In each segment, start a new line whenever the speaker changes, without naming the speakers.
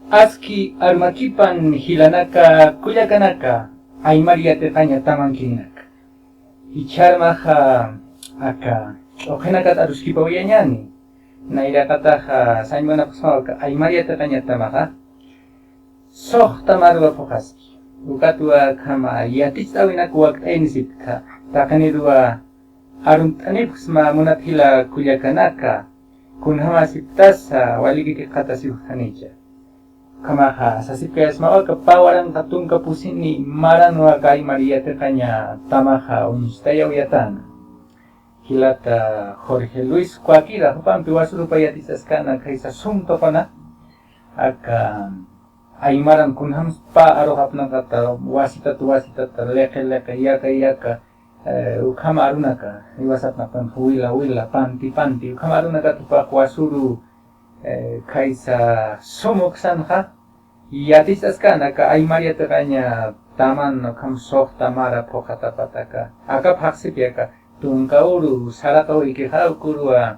Aski armakipan hilanaka kuyakanaka Aymari teqaña tamankininaka. Icharmaqa aka ch'uqinakat aruskipawiyañani. Nayraqataqa sañmanapaqsmaqa Aymari teqaña tamaqa soqta marwa puqaski. Ukatua kama yatich awinaku waqt'aynisitka taqaniruwa arunt'anipqsma munathila kuyakanaka kunhamasiptasa waligiki qatasipqanicha. Kamaha sasipkayasmawaka pawaranqa tunka pusini maranwaqa Aymari teqaña tamaqa unstayawiyatana. Hilata Jorge Luis Cuakira hupanpi wasurupa yatisasqana kaysa sumtoqona aka Aymaran kunhamspa aruhapnaqata wasitata leqe yaka ukhama arunaka iwasatnaqpan wila panti ukhama arunaka tupaq wasuru kaysa sumuqsanqa yatisasqana ka Aymari teqaña taman kam soqta mara puqatapataka aka phaqsipiaka tunkauru saraqawiki hawkurwa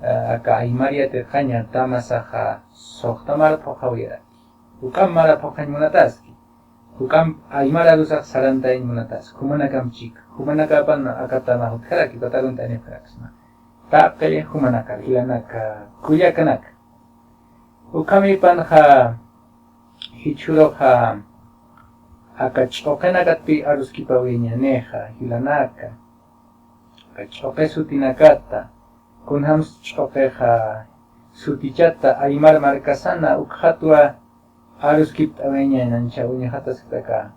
aka Aymari teqaña tamasaqa soqta mara puqawira ukam mara puqañmunataski ukam Aymara rusaq sarantayn munatas humanakam chika humanakapan akatama hutkaraki tataruntanifraksna taqe humanakar hilanaka kuyakanaka ukamipanqa hichuroqa aka ch'uqinakatpi aruskipawiñaneqa hilanaka aka ch'uqi sutinakata kunhams ch'uqiqa sutichata Aymar markasana ukhatwa aruskipt'awiña nancha uñahatasqtaka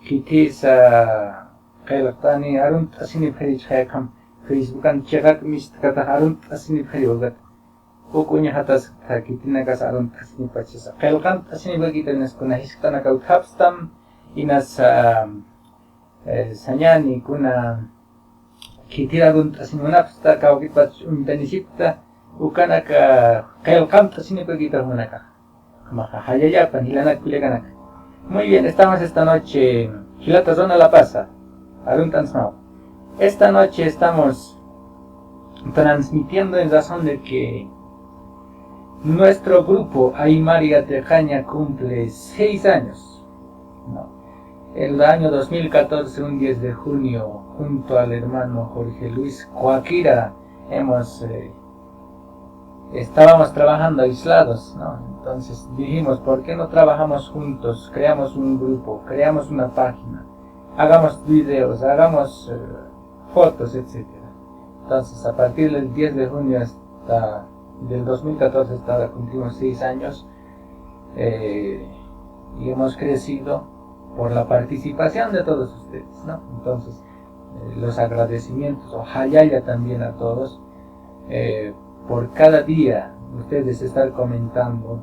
hitisa qillqtani arunt'asinipqhirichqayqam Facebookan chiqaqmishtkata arunt'asinipqhiriwagat uk uñahatasqta kitinakas arunt'asinipachisa qillqant'asinipqakita naskuna hisp'tanaka uthapstam inas sañani kuna kitira arunt'asinmunapsta kawkipach untanisipta ukanaka qillqant'asinipqakita hunaka Maja Hayayapan, Hilanak Kuliaganak. Muy bien, estamos esta noche, Hilata Zona La Pasa, Aruntansmao. Esta noche estamos transmitiendo en razón de que nuestro grupo Aymari teqaña cumple 6 años. ¿No? El año 2014, un 10 de junio, junto al hermano Jorge Luis Cuakira, estábamos trabajando aislados, ¿no? Entonces dijimos, ¿por qué no trabajamos juntos? Creamos un grupo, creamos una página, hagamos videos, hagamos fotos, etc. Entonces, a partir del 10 de junio hasta del 2014 hasta cumplimos 6 años y hemos crecido por la participación de todos ustedes, ¿no? Entonces, los agradecimientos, ojalá también a todos, por cada día ustedes estar comentando,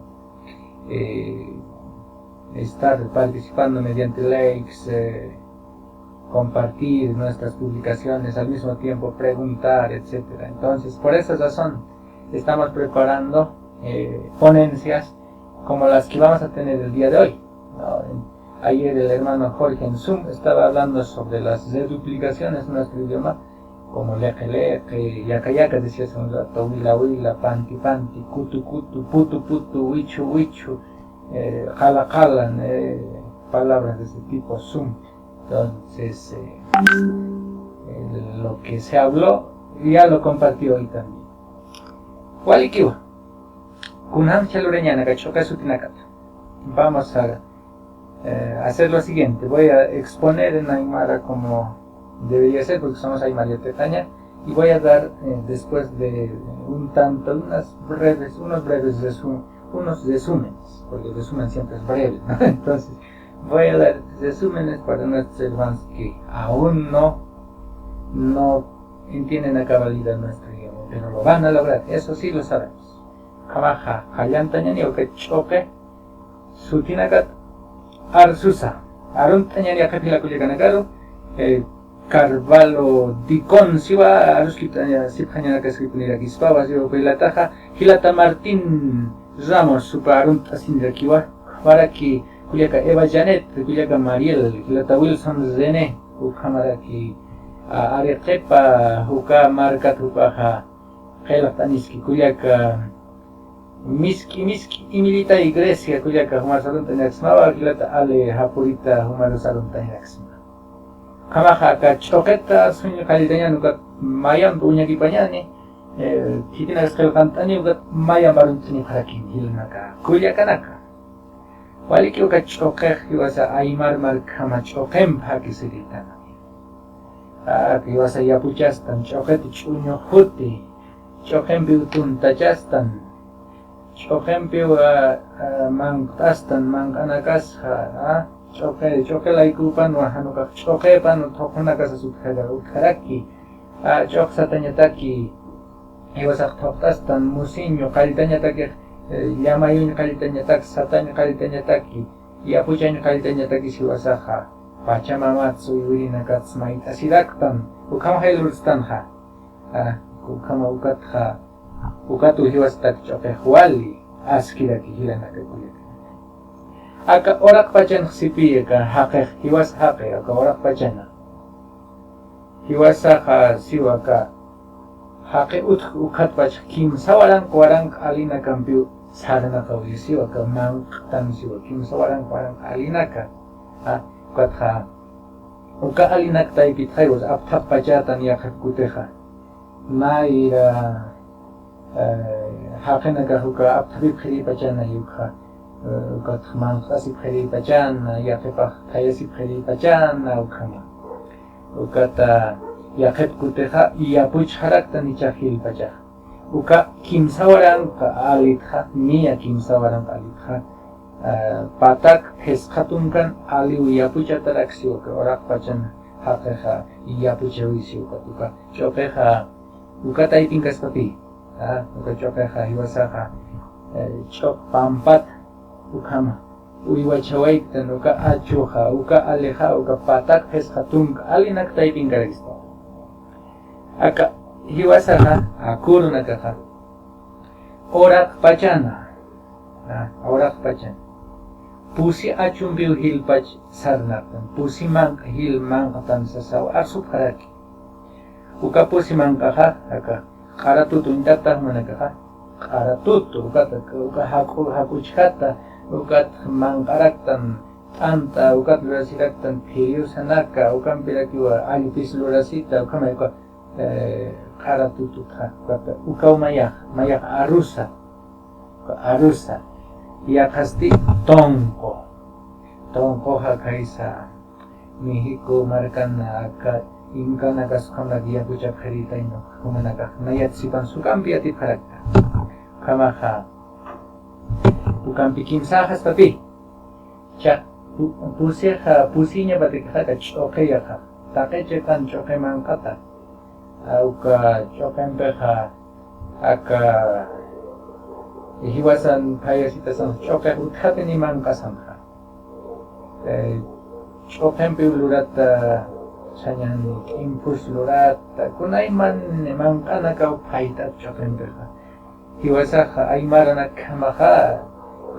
estar participando mediante likes, compartir nuestras publicaciones, al mismo tiempo preguntar, etc. Entonces, por esa razón, estamos preparando ponencias como las que vamos a tener el día de hoy, ¿no? Ayer el hermano Jorge en Zoom estaba hablando sobre las reduplicaciones en nuestro idioma, como leque, yaka, decía hace un rato, huila, panti, kutu, putu, wichu, jala, palabras de ese tipo, Zoom. Entonces, lo que se habló, ya lo compartí hoy también. Walikiwa, kunham chalureñana, cachoca sutinakata. Vamos a hacer lo siguiente, voy a exponer en Aymara como debería ser, porque somos Aymari teqaña, y voy a dar después de unos breves resúmenes, porque el resumen siempre es breve, ¿no? Entonces voy a dar resúmenes para nuestros hermanos que aún no entienden a cabalidad nuestro idioma, pero lo van a lograr, eso sí lo sabemos. Kamaja, hayantañani o que choque, sutinakat, arsusa, aruntañani a capila culiacanacaro, Carvalho Dicón, Siva, Aruskiptaña, Sipjañana, Casquipunira, Quispava, Siva, Pelataja, Hilata Martín Ramos, Suparunta, Sindrakiwa, Baraki, Culiaca Eva Janet, Culiaca Mariel, Hilata Wilson Zene, Ujamaraki, Areqepa, Huka Marca Tupaja, Helapaniski, Culiaca miski imilita iglesia kuyaka humasalunta inaksma kilata ale hapurita humasalunta inaksma kamaha ka choketa sunya kalidanya nukat mayam punya kipanyani titina sekal kantani ugat mayam baruntini harakin hilnaka kuyakanaka waliki uka chokeh hiwasa aimar mar kama chokem pakisirita hiwasa yapuchastan choket chunyo huti chokem biutun tajastan chokem biu mangtastan manganakas choke laikupan wahanuka choke panu thokunakas sukhada ukharaki chok satanyataki hiwasak thoktastan musinyo kalitanyataki yamayun kalitanyatak satanya kalitanyataki yapuchanyo kalitanyataki hiwasakha Pachamamatsu yurinakats mait asiraktan ukama hailurustan ha ukama ukatha ukatu hiwastak choke huali askiraki hilanaka kuyaka aka orak pacan sipi ka haqe hiwas haqe aka orak pacana hiwasa ka siwaka haqe ukat pach kim sawalang warang alina kampiu sarana ka siwaka mangtan siwa kim sawalang warang alina ka Katha uka alinak tay pithay was apthap pachatan yakhat kuteha naira hakena ka huka apthabi khiri pachana yukha kat manqasi khiri pachana yakhepa thayasi khiri pachana ukhama ukata yakhat kuteha yapuch haraktan ichahil pachah uka kimsawarang ka alitha niya kimsawarang alitha patak heskhatunkan aliu yapuchatarak siwaka orak pacan haqeha yapuchawi siwaka uka chokeha uka taipingkas papi uka chokeha hiwasaha chok pampat ukama uiwachawaiktan uka achuha uka aleha uka patak heskhatunka alinak taipingkarakista aka hiwasaha akurunakaha orak pacana orak pacana Pusi achumbiu hilpach sarnatan, pusi mang hil mangkatan sa sawa asup haraki. Uka pusi mangkaha, aka karatutu indatah manakaha, karatutu uka hakuchkata, ukat mangkaraktan anta, ukat lurasiraktan piriu sanaka, ukam pirakiwa alipis lurasita, ukama uka karatutu ka, uka mayak arusa, yakasti tongko hakaisa Mexico markana aka inkana kasukana dia pucap herita ino kumanaka nayat sipan sukampi ati parakta kamaha ukampi kimsahas tapi cha pusinya batikha ka choke yaka take cekan choke mangkata auka chokempeha aka hiwasan kaya sitasan choke utkapeni mangkasamha chokempe lurat sanyan impus lurat kunay man mangkana ka paita chokempe hiwasa aymara nakamaha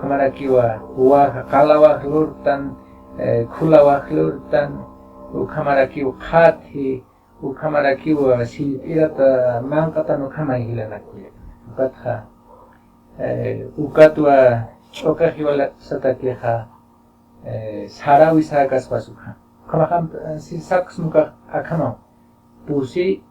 kamarakiwa wa kalawah lurtan kulawah lurtan ukamarakiwa khati ukamarakiwa silpirata mangkata no kamay hilanakuya ukatha ukatwa choka hiwala satakeha sarawi sakas pasuka kamakam si saks muka akama pusi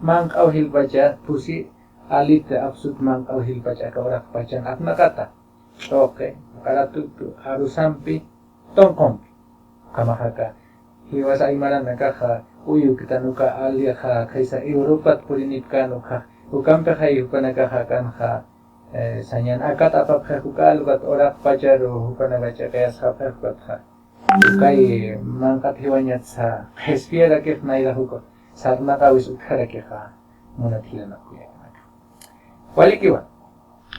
mang au hilbaca pusi alit absut mang au hilbaca ka orak pacan apna kata choke karatu harus sampai tongkong kamahaka hiwasa imaran nakaha uyu kita nuka aliha kaisa Europat purinit kanuka ukampe khai ukanakaha kanha sanyan akat apa khukal bat orak pajaro hukana baca kaya sapeh batha kai mangkat hiwanyat sa khespia rakef naila huko sarna kawis ukhara keha munathilana kuya walikiwa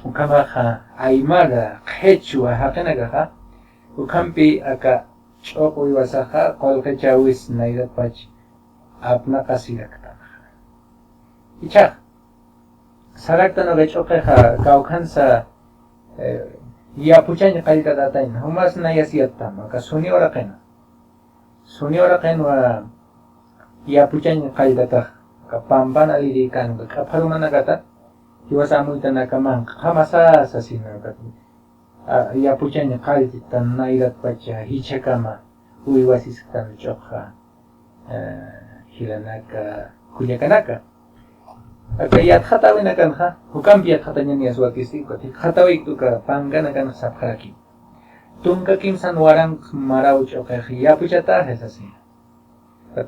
ukama kha aimara khechua hakana gaha ukampi aka chopo iwasaha kolke chawis naila pach apna kasirakta icha Saraktan oga chokeha kaukansa yapuchanya kalita datain humas na yasiyatta maka suni oraqen wa yapuchanya kalita ka pampan alirikan ka kapharumana gata hiwasamuita nakaman hamasas asina ya puchaña qharitan nayrat pacha hichakama uywasisqtan ch'uqa hilanaka kullakanaka aka yatqhatawina kanqa hukampi yatqhatañani aswakisiko qhatawiktuqa pankana kanqa sapqaraki tunka kimsan waranq maraw ch'uqa yapuchatajes asina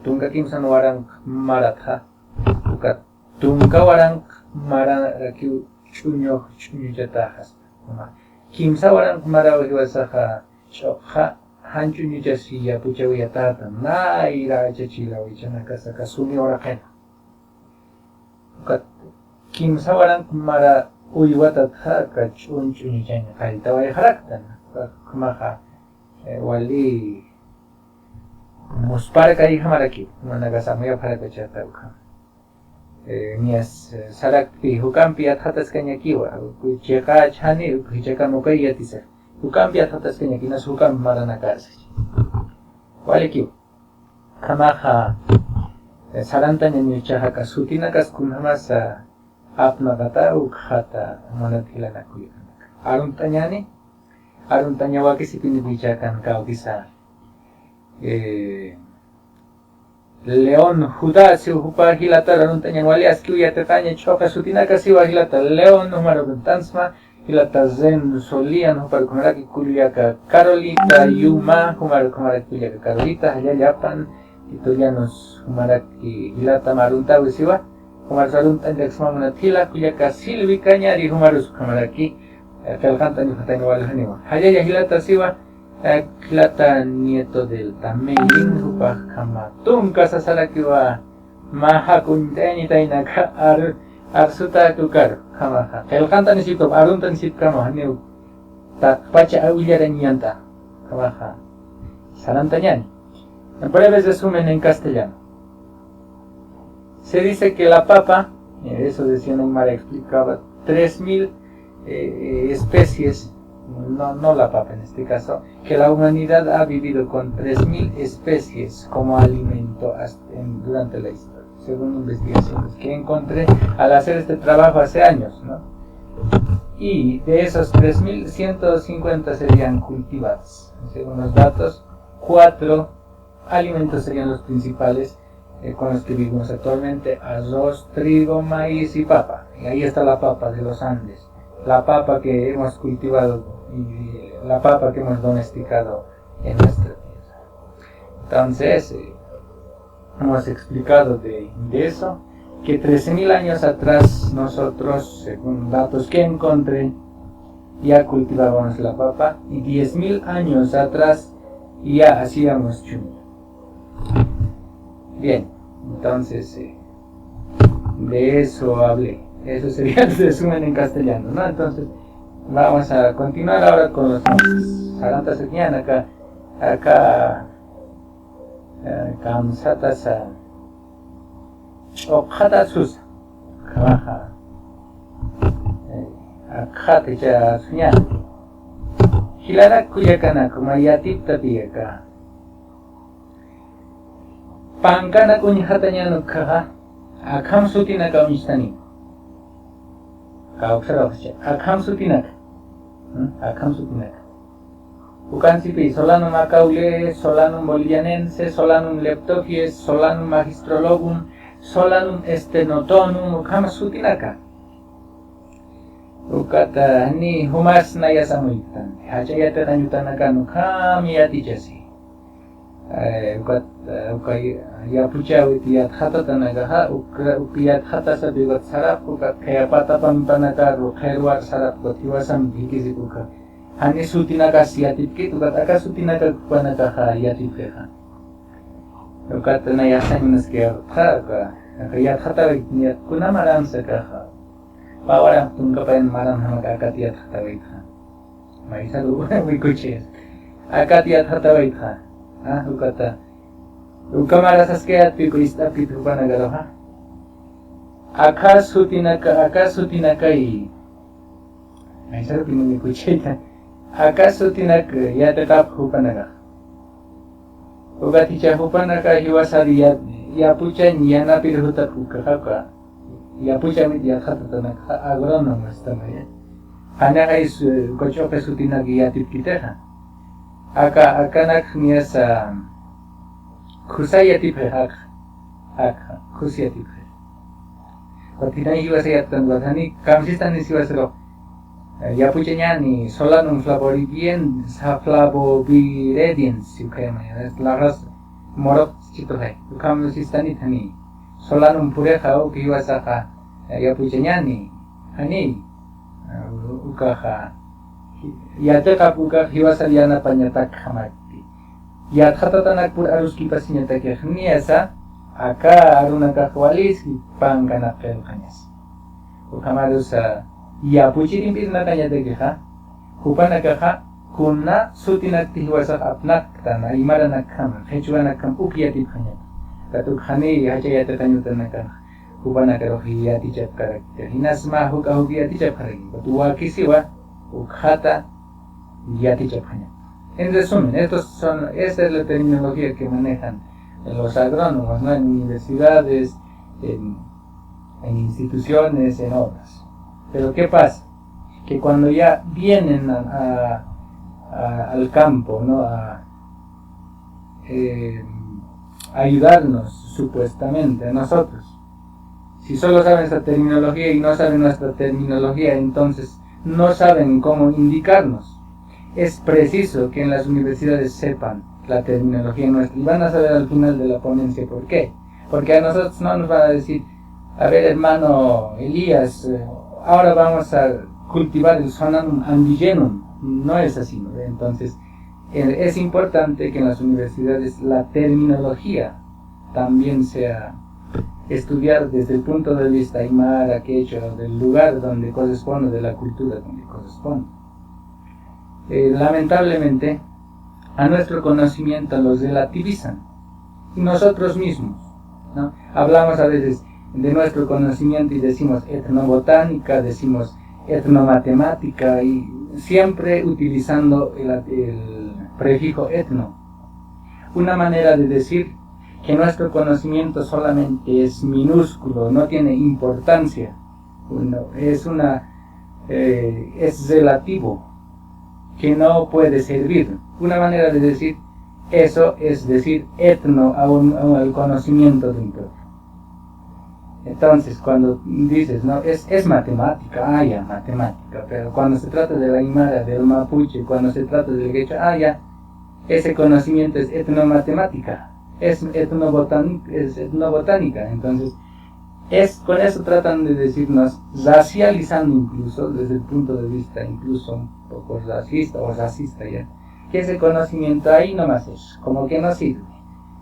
tunka kimsan waranq maratqa uka tunka waranq maraki ch'uñuchatajas kimsa waranq maraw hiwasaqa ch'uqa hanch'uñuchasi yapuchawiyatata nayra achachilawichanakasaka sumi oraqena kimsa waranq mara uywatatqa ch'unch'uñuchaña qalltawayjaraqtan maqa wali muspara kayhamaraki manaka samuyapharakachata nias sarakpi hukampi atqhatasqañakiwa chayqa chani chayqa nuqay yatisa hukampi atqhatasqañaki nas hukampi maranakasaq walikiwa qamaqa sarantaña nichaqa sutinakaskunamasa apnaqata uqhata manathilanakuyqa aruntañani aruntaña wakisipini wichakan kawkisa León Judá si uhupa hilata aruntaña wali askiu yatataña ch'uqa sutinaka siwa hilata León numero tansma hilata Zen Solian huparkunaraki kullaka Carolita Yuma humarkunaraki kullaka Carolita hallallapan titollanos humaraki hilata maruntawi siwa humarus aruntaña ksmamunathila kullaka Silvi Cañari humarus humaraki kalqantaña hataña walhaniwa hallalla hilata siwa Hilata nieto del Tameling rupah kama tunka sasarakiwa maha kunteni tainaka arsuta tukar kama kelkanta nisito arunta nisit kama haneu tak pacha awillara nianta kama sarantañani. En breves resumen en castellano. Se dice que la papa, eso decía Neymar, explicaba 3000 especies. No la papa en este caso, que la humanidad ha vivido con 3000 especies como alimento durante la historia, según investigaciones que encontré al hacer este trabajo hace años, ¿no? Y de esos 3150 serían cultivados. Según los datos, 4 alimentos serían los principales con los que vivimos actualmente: arroz, trigo, maíz y papa. Y ahí está la papa de los Andes. La papa que hemos cultivado y la papa que hemos domesticado en nuestra tierra. Entonces, hemos explicado de eso, que 13.000 años atrás nosotros, según datos que encontré, ya cultivábamos la papa y 10.000 años atrás ya hacíamos chuño. Bien, entonces de eso hablé. Eso sería el resumen en castellano, ¿no? Entonces, vamos a continuar ahora con los nombres. Saranta señana acá kamsatasa oqhatasus kamaha akhate cha suñana hilarak kuyakana kumayatipta piyaka pankana kuñhatañanu kaha akham sutina kaunistani akham sutinak Ucancipi, Solanum acaule, Solanum bolivianense, Solanum leptofies, Solanum magistrologum, Solanum stenotonum, Ucam sutinaka. Ucata ni humas nayasamuitan, Hachayata nanyutanaka, Ucam yatichasi. Yapuchawit yathatanagaha, Ukiyat hatasa bigot sarap, Kayapata pampanaka, Rukherwar sarap, Gotiwasam bikizikuka. Hani sutinaka siatipki, Ukataka sutinaka kupanaka yatipkeha. Ukata nayasan naskia, Kayat hatawit niyat kunamaram sakaha. Pawaram tungkapain maram hamakakat yat hatawitha. Maisalu, wikuches. Akat yat hatawitha. Ukata ukamara saskeat piku istapit hupanagaloha akasutinakai aisaru pinumi kucheta akasutinak yatatap hupanaga ugaticha hupanaga hiwasari yapuchan yanapir hutat ukahaka yapuchamit yatjatanak agrónomo estaba ya. Hanaga is cochope sutina guiatip kiteja. Acá nak niasa kusayatip kusayatip. Patina iba a ser tan guatani, camsistan is iba a ser yapuchanyani, solanum flavoribien, flavovirediens, es la raza morot chitohay, camsistani tani, solanum pureja o que iba a sacar yapuchanyani, hani, ukaha, yateka puka iba a salir a pañatak hamati, yathatatanak pur aruski pasiñatak niasa. Acá aruna kahualis pangana pelkañas. Ukamados yapuchirin birna kaña de queja. Kupana caja kunna sutinak tihuasa apnak tan aimara nakam. Hechuana kam ukiati kaña. Tatuk hani hachayata kañutan nakan. Kupana karohi yati chap karakter. Hinasma hukahuki chap karagi. Batua kisiwa ukhata yati chap kaña. En resumen, esta es la terminología que manejan en los agrónomos, ¿no? En universidades, en instituciones, en otras. Pero ¿qué pasa? Que cuando ya vienen al campo, ¿no? A ayudarnos supuestamente a nosotros, si solo saben esta terminología y no saben nuestra terminología, entonces no saben cómo indicarnos. Es preciso que en las universidades sepan la terminología nuestra y van a saber al final de la ponencia por qué. Porque a nosotros no nos van a decir, a ver hermano Elías, ahora vamos a cultivar el Solanum andigenum. No es así, ¿no? Entonces es importante que en las universidades la terminología también sea estudiar desde el punto de vista aymara, quechua, del lugar donde corresponde, de la cultura donde corresponde. Lamentablemente a nuestro conocimiento los relativizan, y nosotros mismos, ¿no? Hablamos a veces de nuestro conocimiento y decimos etnobotánica, decimos etnomatemática, y siempre utilizando el prefijo etno. Una manera de decir que nuestro conocimiento solamente es minúsculo, no tiene importancia, es relativo, que no puede servir. Una manera de decir eso es decir etno al conocimiento de un pueblo. Entonces, cuando dices, no, es matemática, ya, matemática, pero cuando se trata de la aymara, del mapuche, cuando se trata del quechua, ya, ese conocimiento es etnomatemática, es etnobotánica. Entonces, con eso tratan de decirnos, racializando incluso, desde el punto de vista incluso un poco racista o racista ya, que ese conocimiento ahí nomás es, como que no sirve.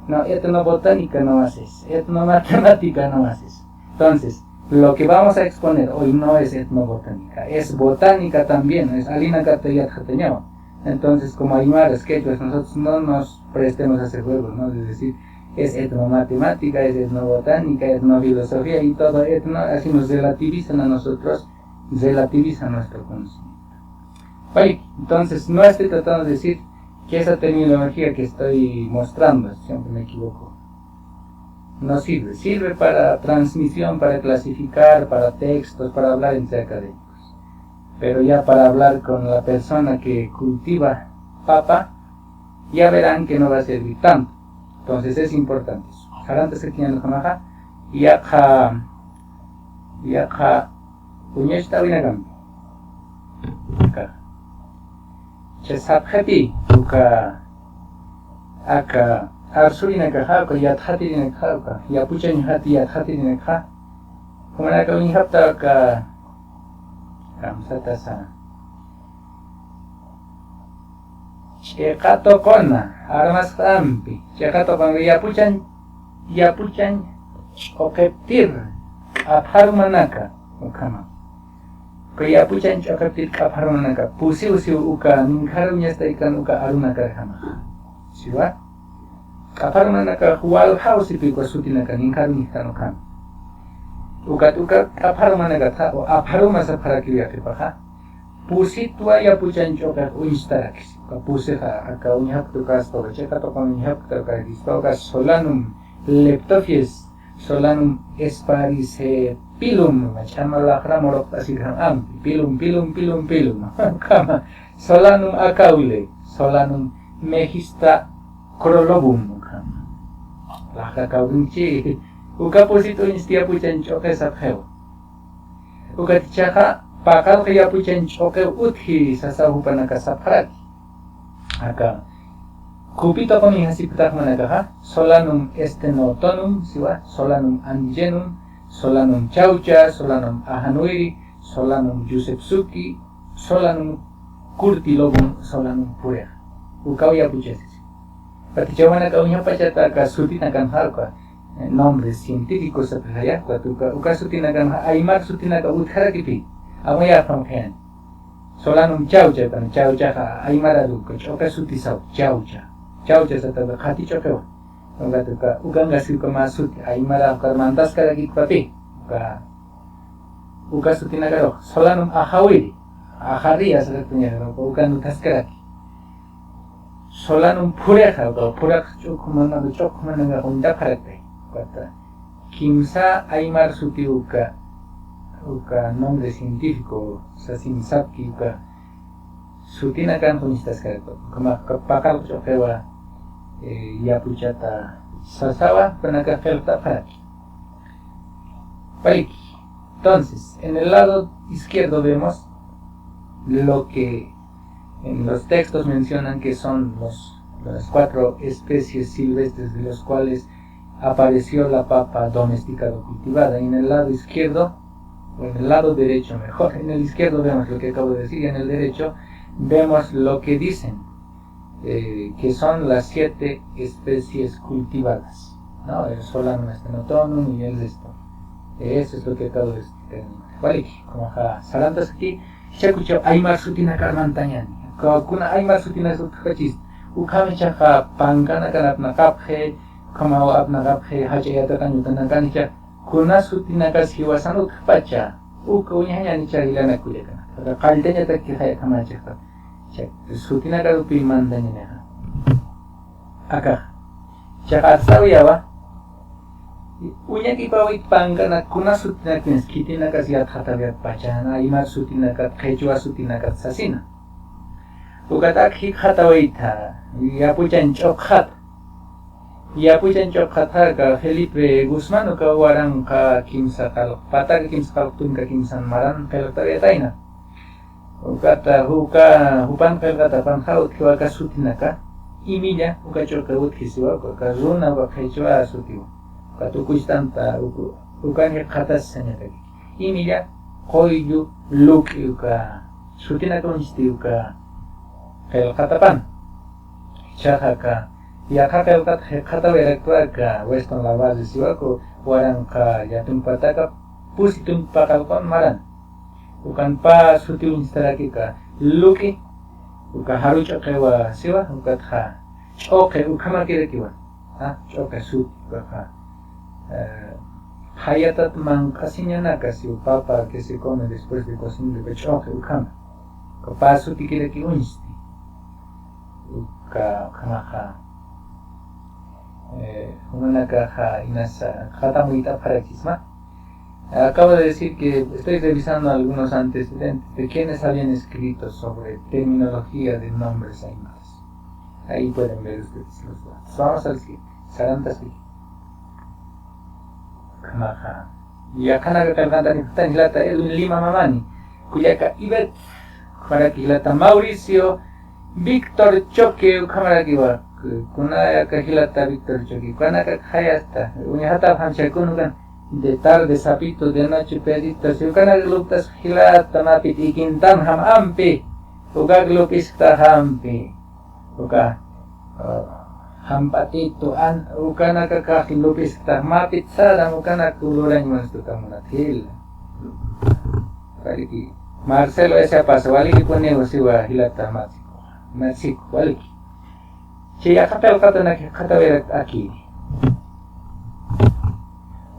No, etnobotánica nomás es, etnomatemática nomás es. Entonces, lo que vamos a exponer hoy no es etnobotánica, es botánica también, es alina catayat jateñao. Entonces, como aymaras, quechuas, nosotros no nos prestemos a ese juego, ¿no? Es decir, es etnomatemática, es etnobotánica, etnofilosofía y todo etno, así nos relativizan a nosotros, relativizan nuestro conocimiento. Vale, entonces no estoy tratando de decir que esa terminología que estoy mostrando, siempre me equivoco, no sirve. Sirve para transmisión, para clasificar, para textos, para hablar entre académicos. Pero ya para hablar con la persona que cultiva papa, ya verán que no va a servir tanto. Entonces es importante eso. Antes que tienen el jamaja, yakha, puñesta vinagam. Chesapjati, uka, aka, arsulina kahaka, yathati dinakaka, yapuchan hati yathati dinakha. Kumanaka unihapta ka, kamsatasa. Chekato kona, armas ampi, chekato kona, yapuchan, okeptir, apharmanaka, ukama. Kaya yapuchan okeptir apharmanaka, pusi uka, ninkarunya ikan uka arunaka hama. Siwa? Apharmanaka hual hausi piko sutinaka, ninkarunya ikan ukama. Uka apharmanaka ta, o apharumasa para kiyakipaha. Pusitwa yapuchan choka uistarakis. Puseha acá unihap tukas toka checa toka unihap toka Solanum leptofies, Solanum esparicetum. pilum, chamalakra morok asikram ampi, pilum, kama, solanum akaule, solanum mejista krolobum, kama. Laka kaunci, uka posito instia puchan choke sapheo. Uka tichaka, pakal kaya puchan choke uthi sasahupan nakasapharati. Aka, kupito kami hasipitak managaha, solanum estenotonum, siwa, solanum angenum, solanum chaucha, solanum ahanuiri, solanum jusepsuki, solanum curtilobum, solanum purea. Ukau ya puchasis. Patichawana kaunya pachata ka sutinakan harka nombres científicos apelaya, uka sutinakan aymar sutinaka uthara kipi. Amaya pamkhen. Solanum chaucha, kan chaucha ka aymara duka, choka sutisau chaucha. Chaucha sata khati chokewa. Uka ngasih ke masuk, aymara karmantas karagi papi, uka sutina karo, solanum ahawiri, aharia sebetulnya, uka nutas karagi, solanum purak cukuman nggak undak karate, kata, kimsa aymar suti uka nombre científico, sasimsaki uka sutina kan kunistas karate, kepakal cokewa. Ya puchata sasawa penaga felta para aquí. Entonces, en el lado izquierdo vemos lo que en los textos mencionan que son las 4 especies silvestres de los cuales apareció la papa domesticada o cultivada. Y en el lado izquierdo, o en el lado derecho mejor, en el izquierdo vemos lo que acabo de decir y en el derecho vemos lo que dicen. Que son las 7 especies cultivadas, ¿no? El solanum estenotonum y el esto. Eso es lo que acabo de decir. Vale, como acá, salantas aquí, chacucho, aymar sutina karmantañani. Kuna aymar sutina sutkachis. Ukame chaja pangana kan apna kapje, como apna kapje hachayata kanyutan kanicha. Kuna sutina kasiwasan utpacha. Unyanya ni chagilana kulekan. Kaldenya tak kihaya kamacha. Sutina kadu pimandanya neha. Aka, chaka sabiaba. Unya kipawit pangana kuna sutina kins kitina kasiat hatabiat pachana imar sutina kat khechua sutina kat sasina. Ukatak hik hatawaita yapuchan chokhat. Yapuchan chokhat ka Felipe Guzmán ka warang ka kimsa kal patag kimsa kal tun ka kimsan maran peltabiataina. Ukata hupan kata panhaut kiwa kasutinaka imilla ukachoka utkisiwa ka runa wa khechwa sutiwa katukuistanta ukan khatas sanataki imilla koyu luk uka sutinaka unsti uka kel katapan chahaka ya khakel kat khata veraktua ka weston la base siwa ko warang ka yatun pataka pusitun pakal kon maran. Ukan pa suti instalaki ka luki uka haru chokewa siwa uka tha choke ukama kirekiwa choke suti uka hayatat mancasinya nakasi papa que se come después de cocinar que choke ukama pa suti kireki unsti uka kamaha unaka ha inasa khatamuita parakisma. Acabo de decir que estoy revisando algunos antecedentes de quienes habían escrito sobre terminología de nombres aymaras. Ahí pueden ver ustedes los datos. Vamos al siguiente. Sarantasvi. Kamaha. Y acá naga kalganta ni tan hilata Edwin Lima Mamani. Kuyaka Ibet. Karaki hilata Mauricio Víctor Choque Kamarakiwa. Kunayaka hilata Víctor Choque. Kunaka Hayasta. Unyahata Hamchakunugan. De tarde sapito, de noche pedito, si ukanak luptas hilata napit ikintan ham ampi, ukak lupista hampi, uka hampatito an ukanak kakak lupista mapit sadam ukanak tuluran mas tutamunat hil. Waliki Marcelo ese paso waliki ponego siwa hilata Mexico waliki. Siya kapel katanak katawerak aquí.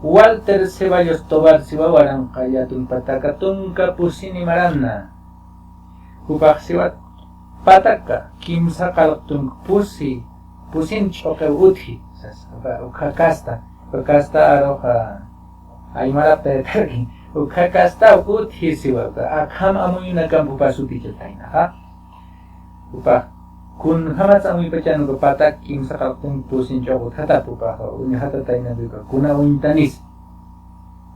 Walter Ceballos Tobar siwa warang kayatun pataka tungka pusini marana. Kupak siwat pataka kimsa kalaktung pusin choke uthi. Ukakasta aroha aymara pertarki uka kasta uthi siwa akham amuyuna kam upa suti chataina ha upa kun hamas amuy pachanu ko patak kim sakal kung pusin choko thata pupa unya hata taina duka kuna untanis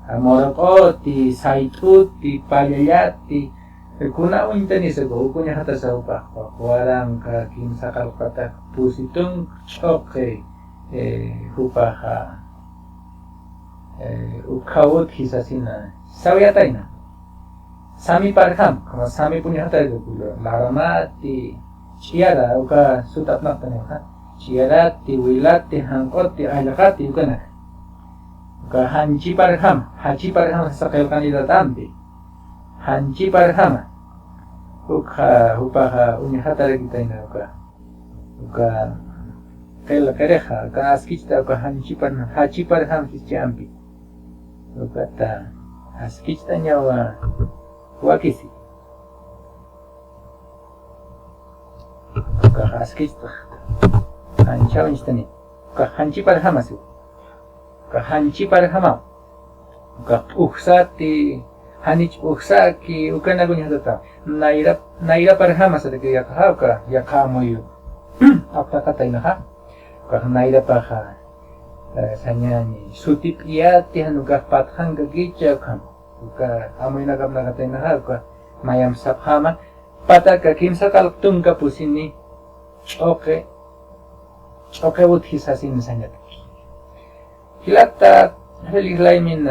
amoroko ti saitu ti payayat ti kuna untanis ko kunya hata sa upa warang ka kim sakal patak pusitong choke upa ha ukawot hisasina sawyataina sami parham kama sami punya hata duka laramati Ciara uka sutat nak tanya ha ciara ti wilat ti hangkot ti alakat ti ukana uka hanci parham sakal kandidat ambi hanci parham uka unya hatara kita ina uka kela kereha uka askista uka haci parham si ambi uka ta askista nyawa wakisi Kahaskista hanchaw instani kahanchi parhama su kahanchi parhama uksa hanich uksa ki ukana gunya data naira parhama sa ke yakha yakamoyu apta kata ina ha naira paha sanyani sutip iati hanuka pathang gicha kam uka amoyna gamna kata ina ha mayam saphama pataka kimsa kaltung kapusini choke buthi sasin sangat hilata heliglay min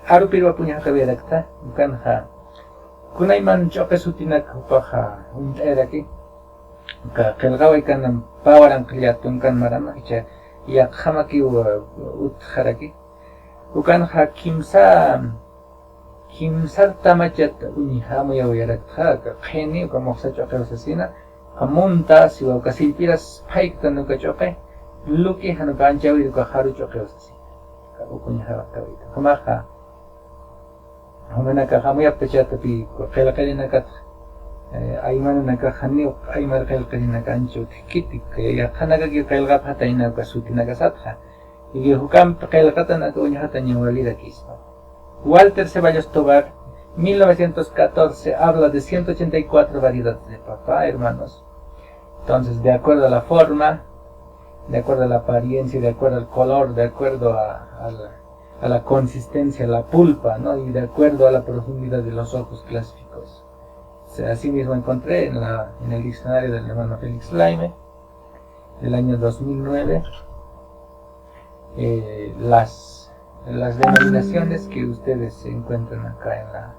arupirwa punya kaberakta bukan ha kunay man choke sutinak upaha unteraki ka kelgaway kan pawarang kliyatun kan marama kicha yak hamaki utharaki bukan ha kimsar tamachat uniha moyaw yarakha kheni ka moksa choke sasina kamunta siwa ka silpiras paik tanu ka choke luki hanu ka anchawi ka haru choke sasina ka ukunya hawak kawita kamaka humana ka hamuyap tachata pi kelkalina ka aymanu naka khani aymar kelkalina ka ancho tikitik ya khanaga ki kelga phataina ka sutina ka satha igi hukam kelkatan ka unya hatanya walida kisma Walter Ceballos Tobar, 1914, habla de 184 variedades de papá, hermanos. Entonces, de acuerdo a la forma, de acuerdo a la apariencia, de acuerdo al color, de acuerdo a la consistencia, la pulpa, ¿no? Y de acuerdo a la profundidad de los ojos clásicos. O sea, así mismo encontré en el diccionario del hermano Félix Laime, del año 2009, las denominaciones que ustedes se encuentran acá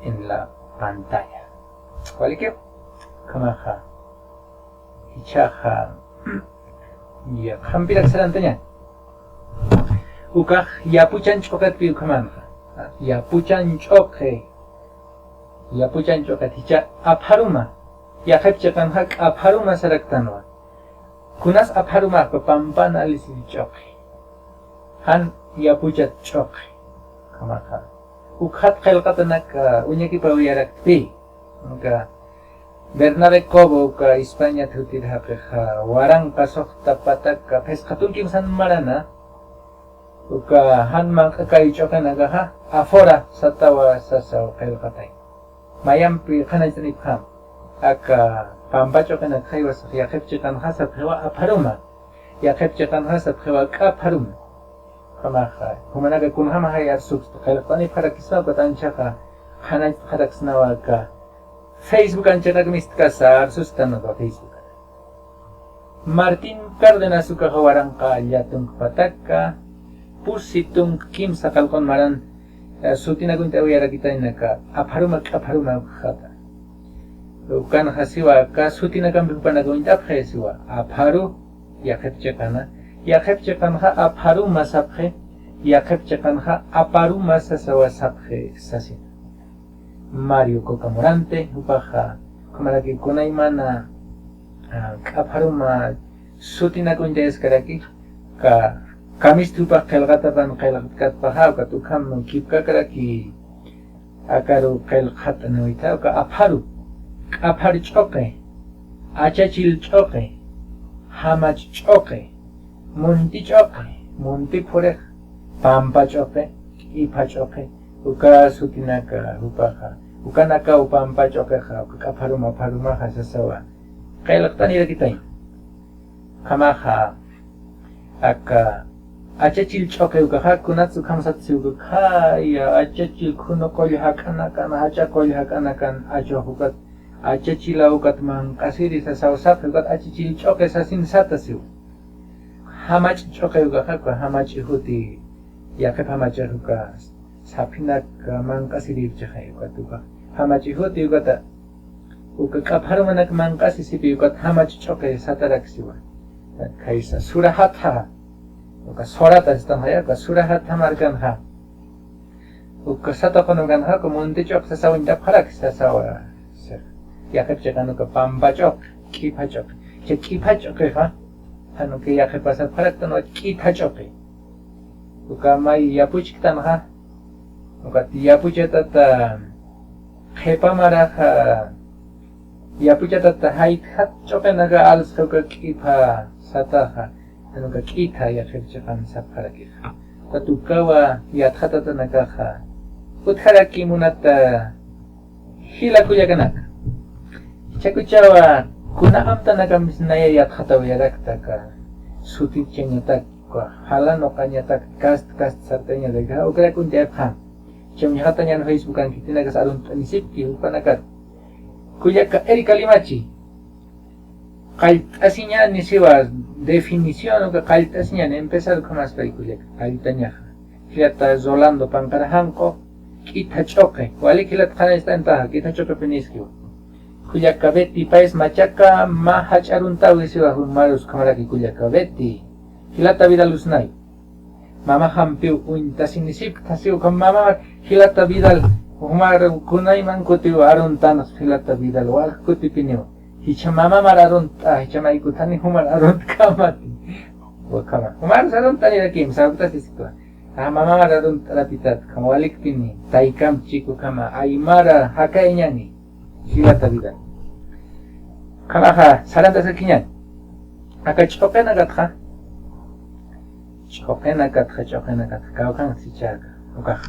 en la pantalla. ¿Cuál es? Kamaha, Ichaha, ya hampirak serantanya. Ukah yapuchan chokat piu kamanja. Yapuchan choke. Yapuchan chokat hicha apharuma. Yakepchakan hak apharuma saraktanwa. Kunas apharuma pampan alisi choke. Han yapuchat choke kamaka ukhat khelqatanak unyaki pawiyarak pi ka Bernabe Cobo ka España thutir haqiqa warang pasok tapatak ka pesqatun kimsan marana uka hanman kay chokanaga ha afora satawa sasaw khelqatay mayam pi khanaytani pham aka pambachokanak khaywas yaqepchikan hasab khawa apharuma yaqepchikan hasab khawa kapharuma Kamaha, humanaga kun hamahay arsuk, kailatani para kisma patanchaka, hanay karaksnawa ka. Facebook anchaka mistka sa arsus tanado Facebook. Martin Cárdenas uka hawarang ka yatung pataka, pusitung kim sa kalkon maran, sutinagun tawiyara kita inaka, apharuma khata. Ukan hasiwa ka sutinagan bipanagun tapkhesiwa, apharu yakepchakana. Yakepchakan ha apharu masaphe, yakepchakan ha aparu masasawa saphe sasin. Mario Cocamorante, upaha, kamaraki kunaymana, apharu ma sutina kundes karaki, kamistupa kelgatapan kelgat paha, katukam kipka karaki, akaru kelgat anuita, apharu choke, achachil choke, hamach choke. Munti choke, munti purek, pampa choque, ipa choque, uka sutinaka upaja, ukanaka upampa choqueja, uka paruma sasawa. Kailaktan ira kitain. Kamaja aka achachil choque ukaja kunatsu kamsatsu ukaya achachil kuno koli hakanakan hacha koli hakanakan acho hukat achachila ukat man kasiri sasawa sap ukat achachil choque sasin satasiu. Hamach choque ukaja hamach huti yakep hamach uka sapinak man kasiri chakhay ukat uka hamach huti ukata uka kaparumanak man kasi sipi ukat hamach choque satarak siwa. Kaisa surahata uka sorata istan haya uka surahata margan ha uka satakono gan ha kumunti chok sasawa inda parak sasawa yakep chakan uka pamba chok kipa chok che kipa chok ha hanu ke yakep asa parak tano kita chok uka mai yapuch kitan ha uka yapuch tata kepa marah yapuch tata hait hat chok naga als uka kipa sataha anu ka kita ya khirchakan sapharaki katukawa ya khatata nakaha utharaki munata hila kuyaganak chakuchawa kuna amta nakamisnaya ya khatawa ya raktaka suti chenyatak halano kanyatak kast sartanya daga ukra kunti apha chemnya hatanya no facebookan kitina kas arun nisipki upanakat kuyaka eri kalimachi Kaltasinya ni siwa definición o que kaltasinya ni empezar con las películas kaltanya fiata zolando pankarahanko kita choque wali kilat khana istanta kita choque peniskio kuya kabeti pais machaka ma hacharunta wisiwa humarus kamara ki kuya kabeti kilata vida lusnai mama hampiu uintasiniship tasiu kam mama kilata vidal humar kunai man kutiu aruntan kilata vidal wal kutipinio hicha mama mararun hicha mai kutani humar arun kamati wakama humar sarun tani rakim sabta sisikwa mama mararun rapitat kamwalik pini taikam chiku kama aimara hakainyani hilata vida kalaha saranda sakinyan aka chokena gatha chokena gatha kaukan sichaka ukah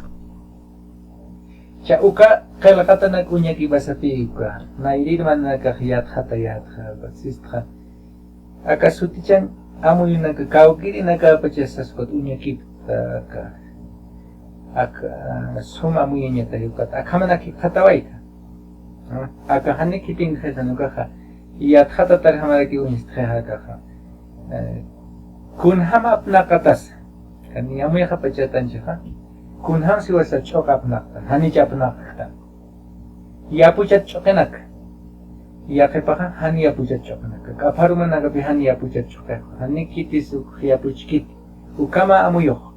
cha uka kalakata na kunya ki basapi uka nairir man na kahiyat hatayat basistra aka sutichan amuy na kaukiri na kapachesas kot unya ki ka aka suma amuy nya tayo kat akamana ki hatawaita aka hanne ki ping khasan uka yat hata tar hamara ki unistra ka kun ham apna katas kan amuy khapachatan cha kun ham siwa sa chok apnaktan, hani chapnaktan. Yapuchat chokenak. Yakepaka hani yapuchat chokenak. Kaparuman nagapi hani yapuchat chokek. Hani kitis yapuchkit. Ukama amuyok.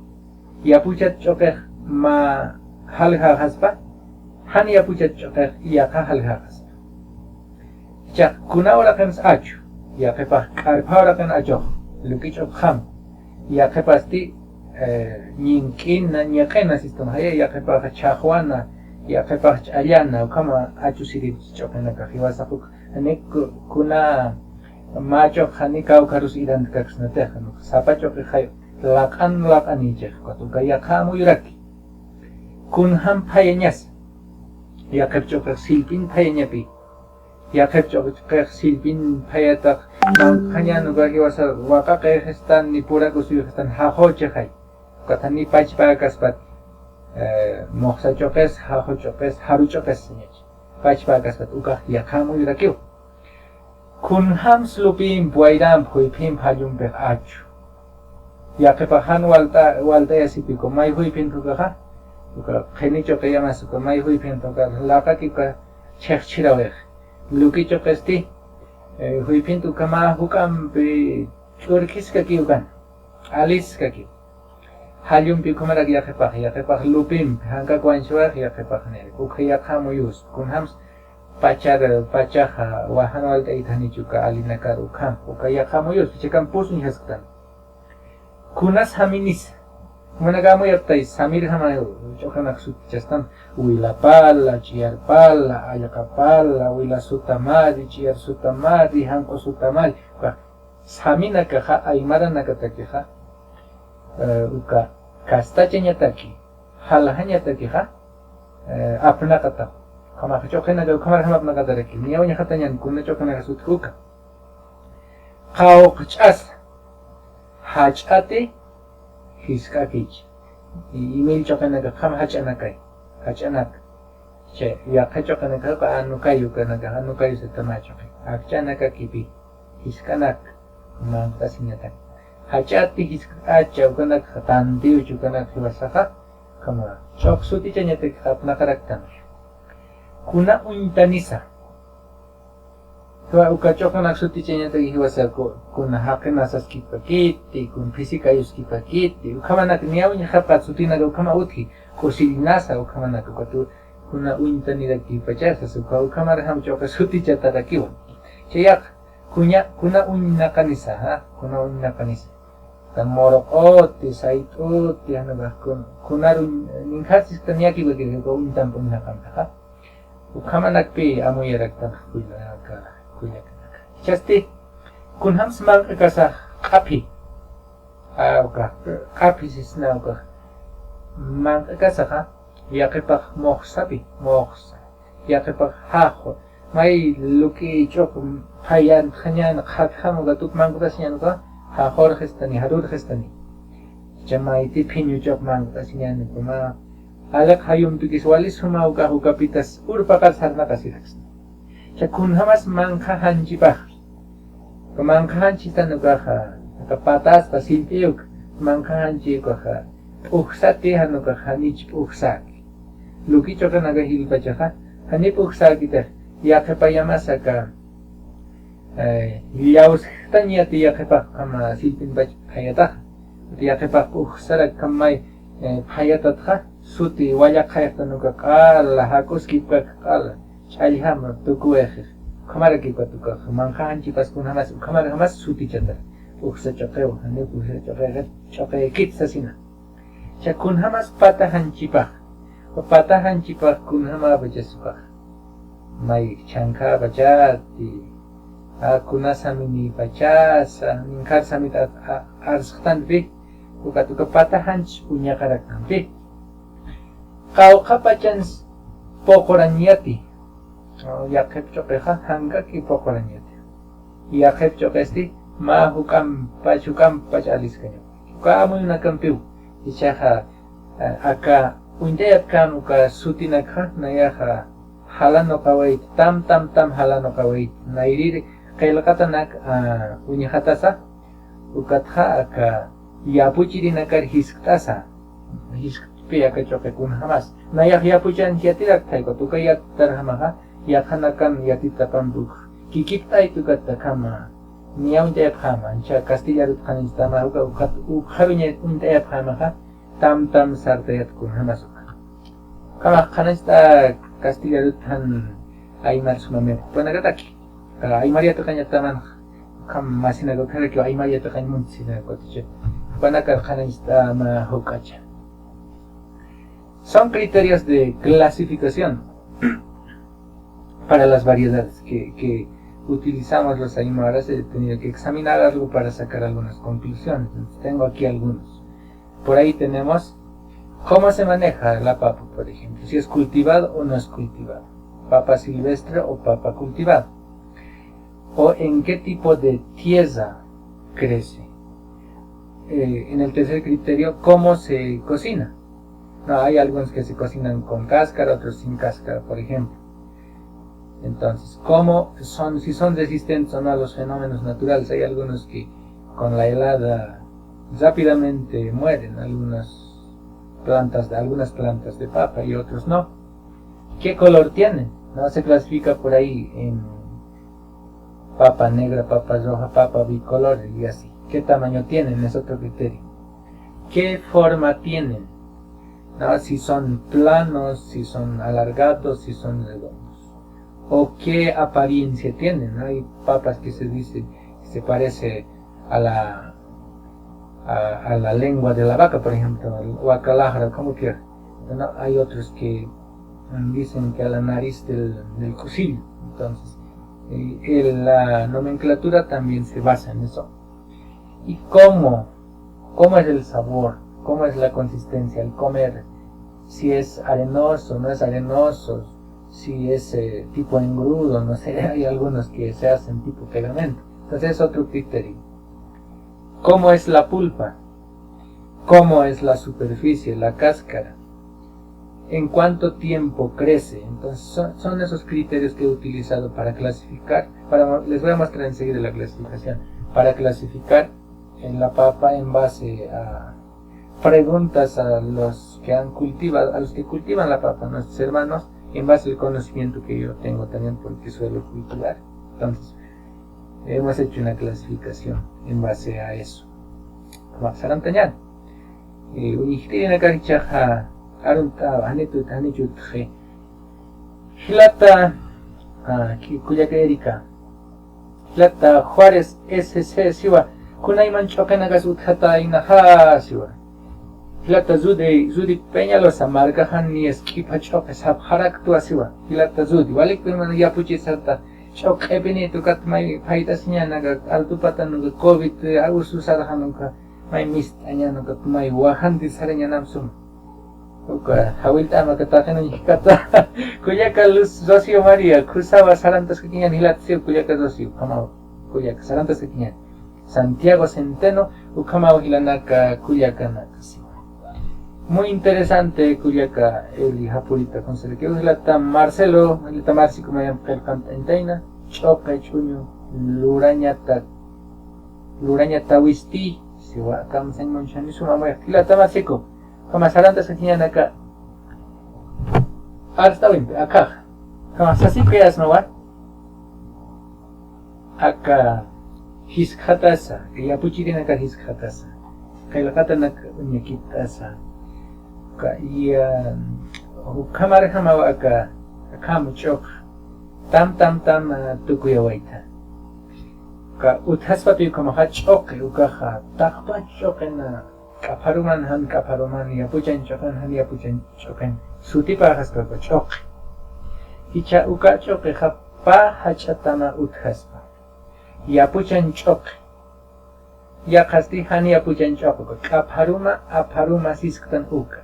Yapuchat chokek ma halha haspa. Hani yapuchat chokek yaka halha haspa. Chak kuna orakan achu. Yakepak karpa orakan achoh. Lukichok ham. Yakepasti Ninkin na nyakena sistema haya yakepaka chahwana yakepaka chayana kama achusiri chokena kahiwasa kuk anek kuna macho khanika ukarus idan kaksna tehnu sapacho ke khay lakan icheh kotu gaya kamu yuraki kun ham payanyas yakepcho ke silpin payanyapi yakepcho ke silpin payatak kanya nuga hiwasa waka ke gestan ni pura kusuy gestan haho chekhay Katani pachpa kaspat moxa chokes, hajo chokes, haru chokes niech. Pachpa kaspat uka yakamu yurakiu. Kun ham slupim buairam huipim payum pe achu. Yakepahan walta yasipiko mai huipin tukaha. Uka kheni choke yamasuka mai huipin tuka laka kika chekchirawek. Luki chokesti huipin tukama hukam pe churkis kaki ukan. Alis kaki. Halyum pikumara yakepah lupim hangka kwanchuar yakepah ne ukhiya khamuyus kunhams pachaha wahanwal taithani chuka alina karu kham ukaya khamuyus chekam pusun hastan kunas haminis managamu yaptai samir hamayo chokanak sut chastan uila pala chiar pala ayaka pala uila sutamari chiar sutamari hanko sutamari samina kaha aymara nakatakeha uka Castacha ñataki, halaja ñataki ha, apnakata. Kama choqena ga kamar hama apnakata reki. Niyaw ñajata ñan kuna choqena ga sutkuka. Qao qch'as. Hach'ate hiskakich. Email choqena ga qam hach'anakay. Hach'anak. Che yaqa choqena ga anukayu kana ga anukayu se tamachoqe. Hach'anaka kipi. Hiskanak. Mantas ñataki. Hachati hiskacha ukanak tandiu chukanak hiwasaha kama choksuti chanyate apnakaraktan kuna untanisa tuwa ukachokanak suti chanyate hiwasako kuna hakenasas kipakiti kun fisikayus kipakiti ukamanak niyawinya hapat sutinaga ukama utki kosirinasa ukamanak ukatu kuna untanida kipachasas ukamara ham choka suti chatarakiwa chayak kuna unnakanisa ha kuna unnakanisa tan morokoti saitoti hanaga kunarun ninhasis tanyaki bagir ko untan punna kamta ukamanak pe amoyerakta kuya chasti kunham smang kasa kapi kapi sisna ka mang kasa ka yakepak moxsapi moxsa yakepak hajo mai luki chok payan khanyan khakham gatuk mangtas nyan ka hahor khestani harur khestani chamai ti pinyu chok mangtas nyan kuma alak hayum tu kiswalis huma uka pitas urpaka sarna kasirax chakun hamas mangkha hanjipa mangkha hanchitan uka patas tasilpiuk mangkha hanji uka uksati hanuka hanich uksaki luki chok naga hilpachaha hanip uksaki ta yakapayamasa yaus tanyati yakepak kama silpin bach hayatah yakepak sarak kamay hayatatha suti waya khaytanuka qala hakos kipak qala chaliham tukueх kamara kipatuka mankan chipas kun hamas kamara hamas suti chata uksa chaqew hane kusa chaqe kit sasina chakun hamas patahan chipak kun hama bajasuka mai changka bajati kuna samini pachasa ninkar samit arskhtan be ukatuka patahanch punya karakter be kau kapachan pokoranyati yakep chokeha hangga ki pokoranyati yakep chokesti ma hukam pachalis kanyo kamu nakampiu ichaha aka undayat kan uka sutinakha nayaha halano kawait tam halano kawait nairi kailakatanak unyahatasa ukatha aka yapuchiri nakar hisktasa hiskpe aka choke kun hamas nayak yapuchan hiatirak thaiko tukayak tarhamaha yakhanakan yatitakan duk kikiptai tukatta kama niyaw dayap kama ancha Castilla rut khanis tama ukhawinya undayap kama tam sartayat kun hamas kama khanis ta Castilla rutan Aymar sumame panagataki Aymar yato kanya taman kam masina go kare ki Aymar yato kanya munsina ko tiche panaka khanista ma hokacha son criterios de clasificación para las variedades que utilizamos los aymaras. He tenido que examinar algo para sacar algunas conclusiones. Entonces, tengo aquí algunos. Por ahí tenemos cómo se maneja la papa, por ejemplo, si es cultivado o no es cultivado, papa silvestre o papa cultivado, o en qué tipo de tierra crece. En el tercer criterio, cómo se cocina. No, hay algunos que se cocinan con cáscara, otros sin cáscara, por ejemplo. Entonces, si son resistentes o no a los fenómenos naturales. Hay algunos que con la helada rápidamente mueren, algunas plantas de papa y otros no. ¿Qué color tienen? No se clasifica por ahí en papa negra, papa roja, papa bicolor y así. ¿Qué tamaño tienen? Es otro criterio. ¿Qué forma tienen? ¿No? Si son planos, si son alargados, si son redondos. O qué apariencia tienen. Hay papas que se dice que se parece a la lengua de la vaca, por ejemplo, el huacalajra, como quiera. ¿No? Hay otros que dicen que a la nariz del cuchillo. Entonces, la nomenclatura también se basa en eso. ¿Y cómo es el sabor? cómo es la consistencia, el comer, si es arenoso, no es arenoso, si es tipo engrudo, no sé, hay algunos que se hacen tipo pegamento. Entonces es otro criterio. ¿Cómo es la pulpa? ¿Cómo es la superficie, la cáscara? ¿En cuánto tiempo crece? Entonces son esos criterios que he utilizado para clasificar. Les voy a mostrar enseguida la clasificación. Para clasificar en la papa en base a preguntas a los que han cultivado, a los que cultivan la papa, nuestros hermanos, en base al conocimiento que yo tengo también porque suelo cultivar. Entonces, hemos hecho una clasificación en base a eso. Vamos a antañar. Arunta, Hanetu, Hanichu, Hilata, Cuyaca Erika, Hilata, Juárez, SC, Siwa, Kunaiman Chokanagas Uthata Inaha, Siwa, Hilata Zudi Peñalosa, Margahan, ni Esquipa Chokes, Haraktua, Siwa, Hilata Zudi, Walikman Yapuchi Sata, Chok Ebene, Tukatmai, Paitas Nyanaga, Altupatan, COVID, Aususadahanuka, my mist, Anyanoka, my Wahanti Saranyanamsum. Hawilta makatakan ng hikata Kuyaka Luz Zosio Maria Kusawa Sarantas Kikinyan Hilatsio Kuyaka Zosio Kamao Kuyaka Sarantas Kikinyan Santiago Centeno Ukamao Hilanaka Kuyaka Nakasi. Muy interesante Kuyaka Eli Japurita con Selekio Hilata Marcelo Hilata Marci como ya Pelcantaina Choca Chuño Lurañata Wisti Siwa Kamsen Monchani Sumama Hilata Marcico Kama sarantas kikinyan acá. Hasta acá. Kama sasi kayas no wa. Acá hiskhatasa. Kaya puchirin acá hiskhatasa. Kaya lakata nak unyakitasa. Kaya kamar kama acá. Acá muchok. Tam tukuyawaita. Ka uthaspapi kama hachok ukaha. Takpa chokena. Kaparuman han kaparuman yapuchan chokan suti bahas kapa chok hicha uka chok pa hachatama uthaspa yapuchan chok yakasti han yapuchan chok aparuma sisktan uka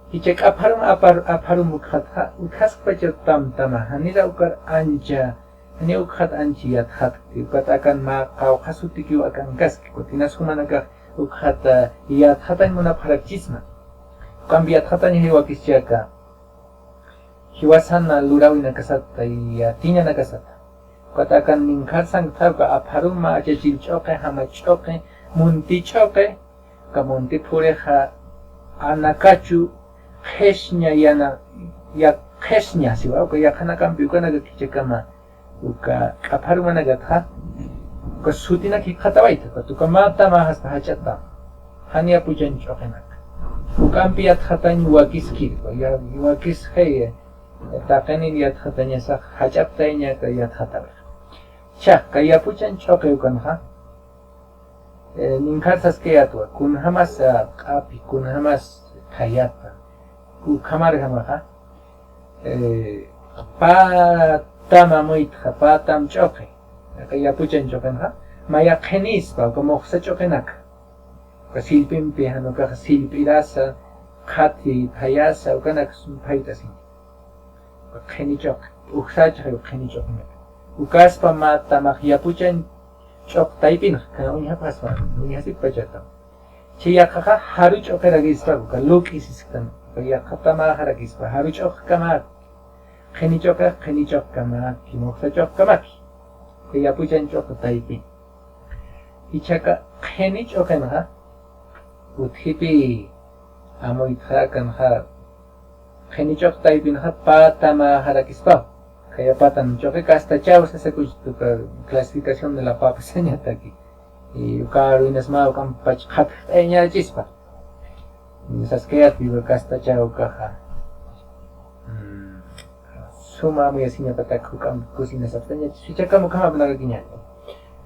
hicha aparum ukhatha uthaspa tam hanira ukar anja hani ukhat anchi yathat katakan ma kau khasuti ki akan gaski kotinas humanaka Ukhata yatatan muna parachisma. Cambia tatani hiwakishiaka. Hiwasana lurawina kasata yatinya nakasata. Katakan ninkarsan tauka aparuma achachil choke hama choke munti choke kamunti pureja anakachu kheshnya yana ya kheshnya siwa ko yakana kampi ukana kichekama uka aparuma nagatha Sutina ki khatawaita tukamata mahas hachata hania pujan chokenak ukampi at khatani wakiskir ya wakis heye taqanin yat khatanya sa hachaptainya ka yat khatawa cha kaya pujan choke ukanha ninkarsas ke atwa kun hamas qapi kun hamas khayata ku khamar hamaha pa tama moitha pa tam choke Kaya puchan chokan ha, maya kenis pa como sa chokenak. Kasilpim pihano ka kasilpirasa, kati payasa o kanak sumpaitasin. Keni chok, uksa chok keni chok me. Ukas pa mata makya puchan chok taipin ka unya paswa, unya sip pachata. Chiya kaka haru chok ragispa ka look isiskan. Kaya kata ma haragispa haru chok kamak. Keni chok kamak, kimoksa chok kamaki. Kaya puchan chok taipi. Ichaka kheni chokan ha. Uthipi amoy thakan ha. Kheni chok taipin ha patama harakispa. Kaya patan choke hasta chao se kuchtu ka clasificación de la papa señata aquí. Y ukaru inasma ukam pach khat enya chispa. Saskeat vivo hasta chao kaha. Suma muy así patak ukam kusina saptanya chichaka mukama nagaginya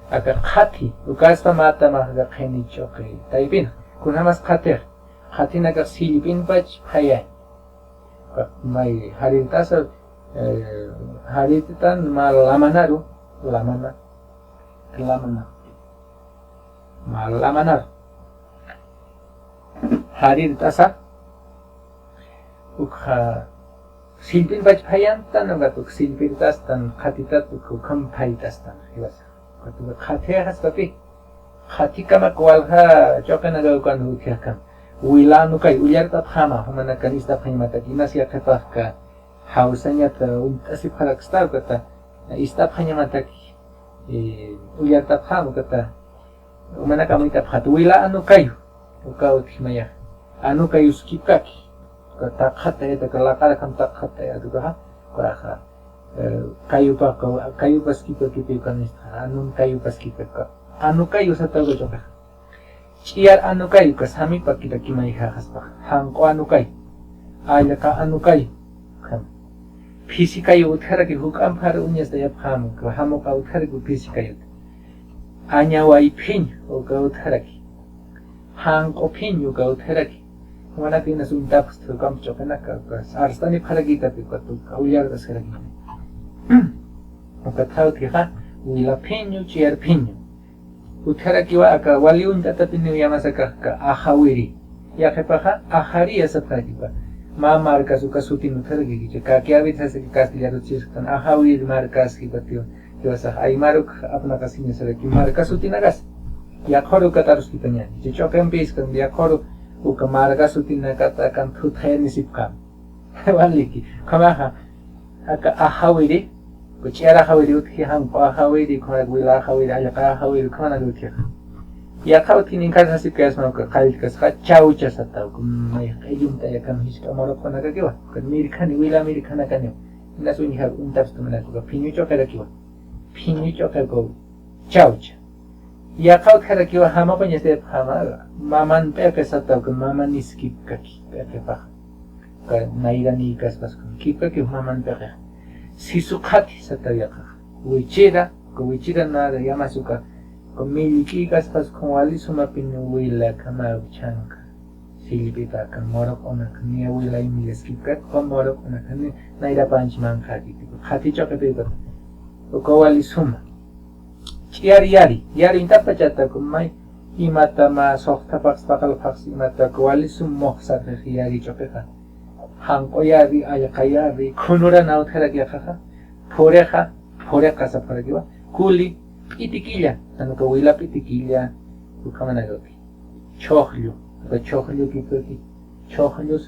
aka khati ukasta mata maga kheni choke taipin kun hamas khater khatina ka silipin pach haya mai haritasa harititan malamanaru lamana harir tasa ukha silpin bach phayan tan gatuk silpir tas tan khatita tuk kham phai tas tan hiwas katu khathe has papi khati kama kwal ha chokana ga kan hu thia kan wila nu kai ulyar ta phama humana kanista phai mata kinas ya khapa ka hausanya ta asi pharak star kata ista phanya mata ki ulyar ta phama kata umana kami ta phat wila anu kayu uka uthimaya anu kayu skipaki kata khata eta kalakar kam tak khata ya duga ha kayu pas kipi kanista anu kayu pas kipi ka anu kayu sa tago joka ciar anu kayu ka sami pakita kimai ha haspa hangko anu kayu ala ka anu kayu kan phisi kayu uthara ki hukam phar unyas da pham ka hamo ka uthara ki phisi kayu anya wai phin o ka uthara ki hangko phin yu ka uthara ki wana tina sunta pastu kam chokana ka arstani pharagi ta pi ka tu ka uyar da saragi o ka thau ki ha wila phin yu ciar phin yu uthara kiwa aka waliun tata pinu yamasa ka ahawiri ya kepaha ahari asa prakipa ma markas uka sutin uthara ki ka kya vi thase ki kastilla ruchis tan ahawiri markas ki patio yosa ai maruk apna kasinya sare ki markas sutin agas ya khoru ka tarus ki tanya je chokem pis kan ya khoru uka markas sutin na kata kan thuthe ni sipka waliki kama aka ahawiri kuciara hawiri uthi hang pa hawiri khona wila hawiri ala ka hawiri khona uthi ya kau tinin ka sa sikas ma ka khalit ka sa chau cha sa ta mai kayum ta ya kam his ka moro khona ka kiwa kan mir khani wila mir khana ka ne na suni ha untas tu mena ka pinyu cho ka kiwa pinyu cho ka go chau cha ya kau khara kiwa hama pa nyese hama maman pe ka sa ta ka maman ni skip ka ki pe pa ka naira ni kas pas ki ka ki maman pe ka sisukati satayaka wichira na yamasuka komiliki kaspas kwali sumapin wila kama uchanka silipita kan morok ona kania wila imileskikat kom morok ona kani naira panchman khati chokate kwali suma yari intapachata kumai imata ma sokta paks pakal paks imata kwali sum moksat yari chokeka hangko yari ayakayari kunura na uthara kya kha foreja sa paragiwa kuli pitikilla anu ka wila pitikilla ukamana gopi chokhlu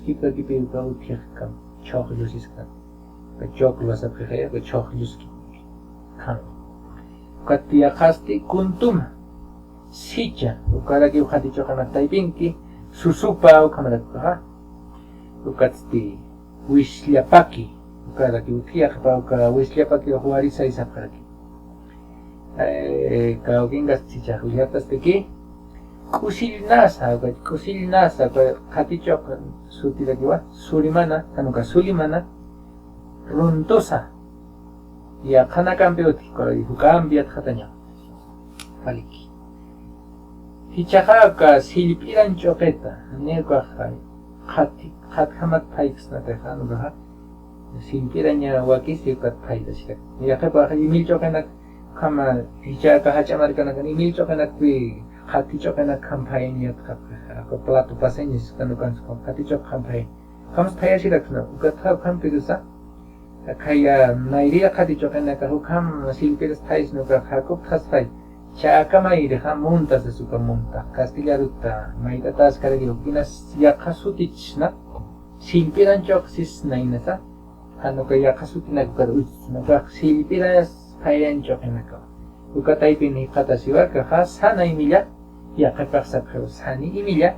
ki pe ka uthia kam chokhlu siska ka choklo sa phe ka chokhlu ski kan katia khasti kuntum sicha ukara ki khati chokana taipinki susupa ukamana ka ukatsti wisliapaki ukara ki uthia ka ukara wisliapaki huari sai sapraki ka ukingas chicha huyatas teki kusilnasa ka khati chok sutira kiwa sulimana kanuka sulimana runtosa ya khana kambe uthi ka hukambia khatanya paliki hichaka ka silpiran choketa ne ka khathamat paiks na tekhan gaha silpiranya wakisi kat paidas ya ya ka imil chokana kama hichaka hachamar kana imil chokana kwi khati chokana campaign yat ka ko plato pasenis kanukan khati chok campaign kams thaya sirakna ukatha kampigusa kaya nairia khati chokana ka hukam silpir thais no ka khakop thasai cha mai de hamunta se suka munta castilla ruta maita tas karagi okinas ya khasutichna silpiran chok sis nainasa ano ka ya khasutina ka utsna ka silpiras phayan chokena ka ukatai pini kata siwa ka hasana imilla ya kapaksa khau sani imilla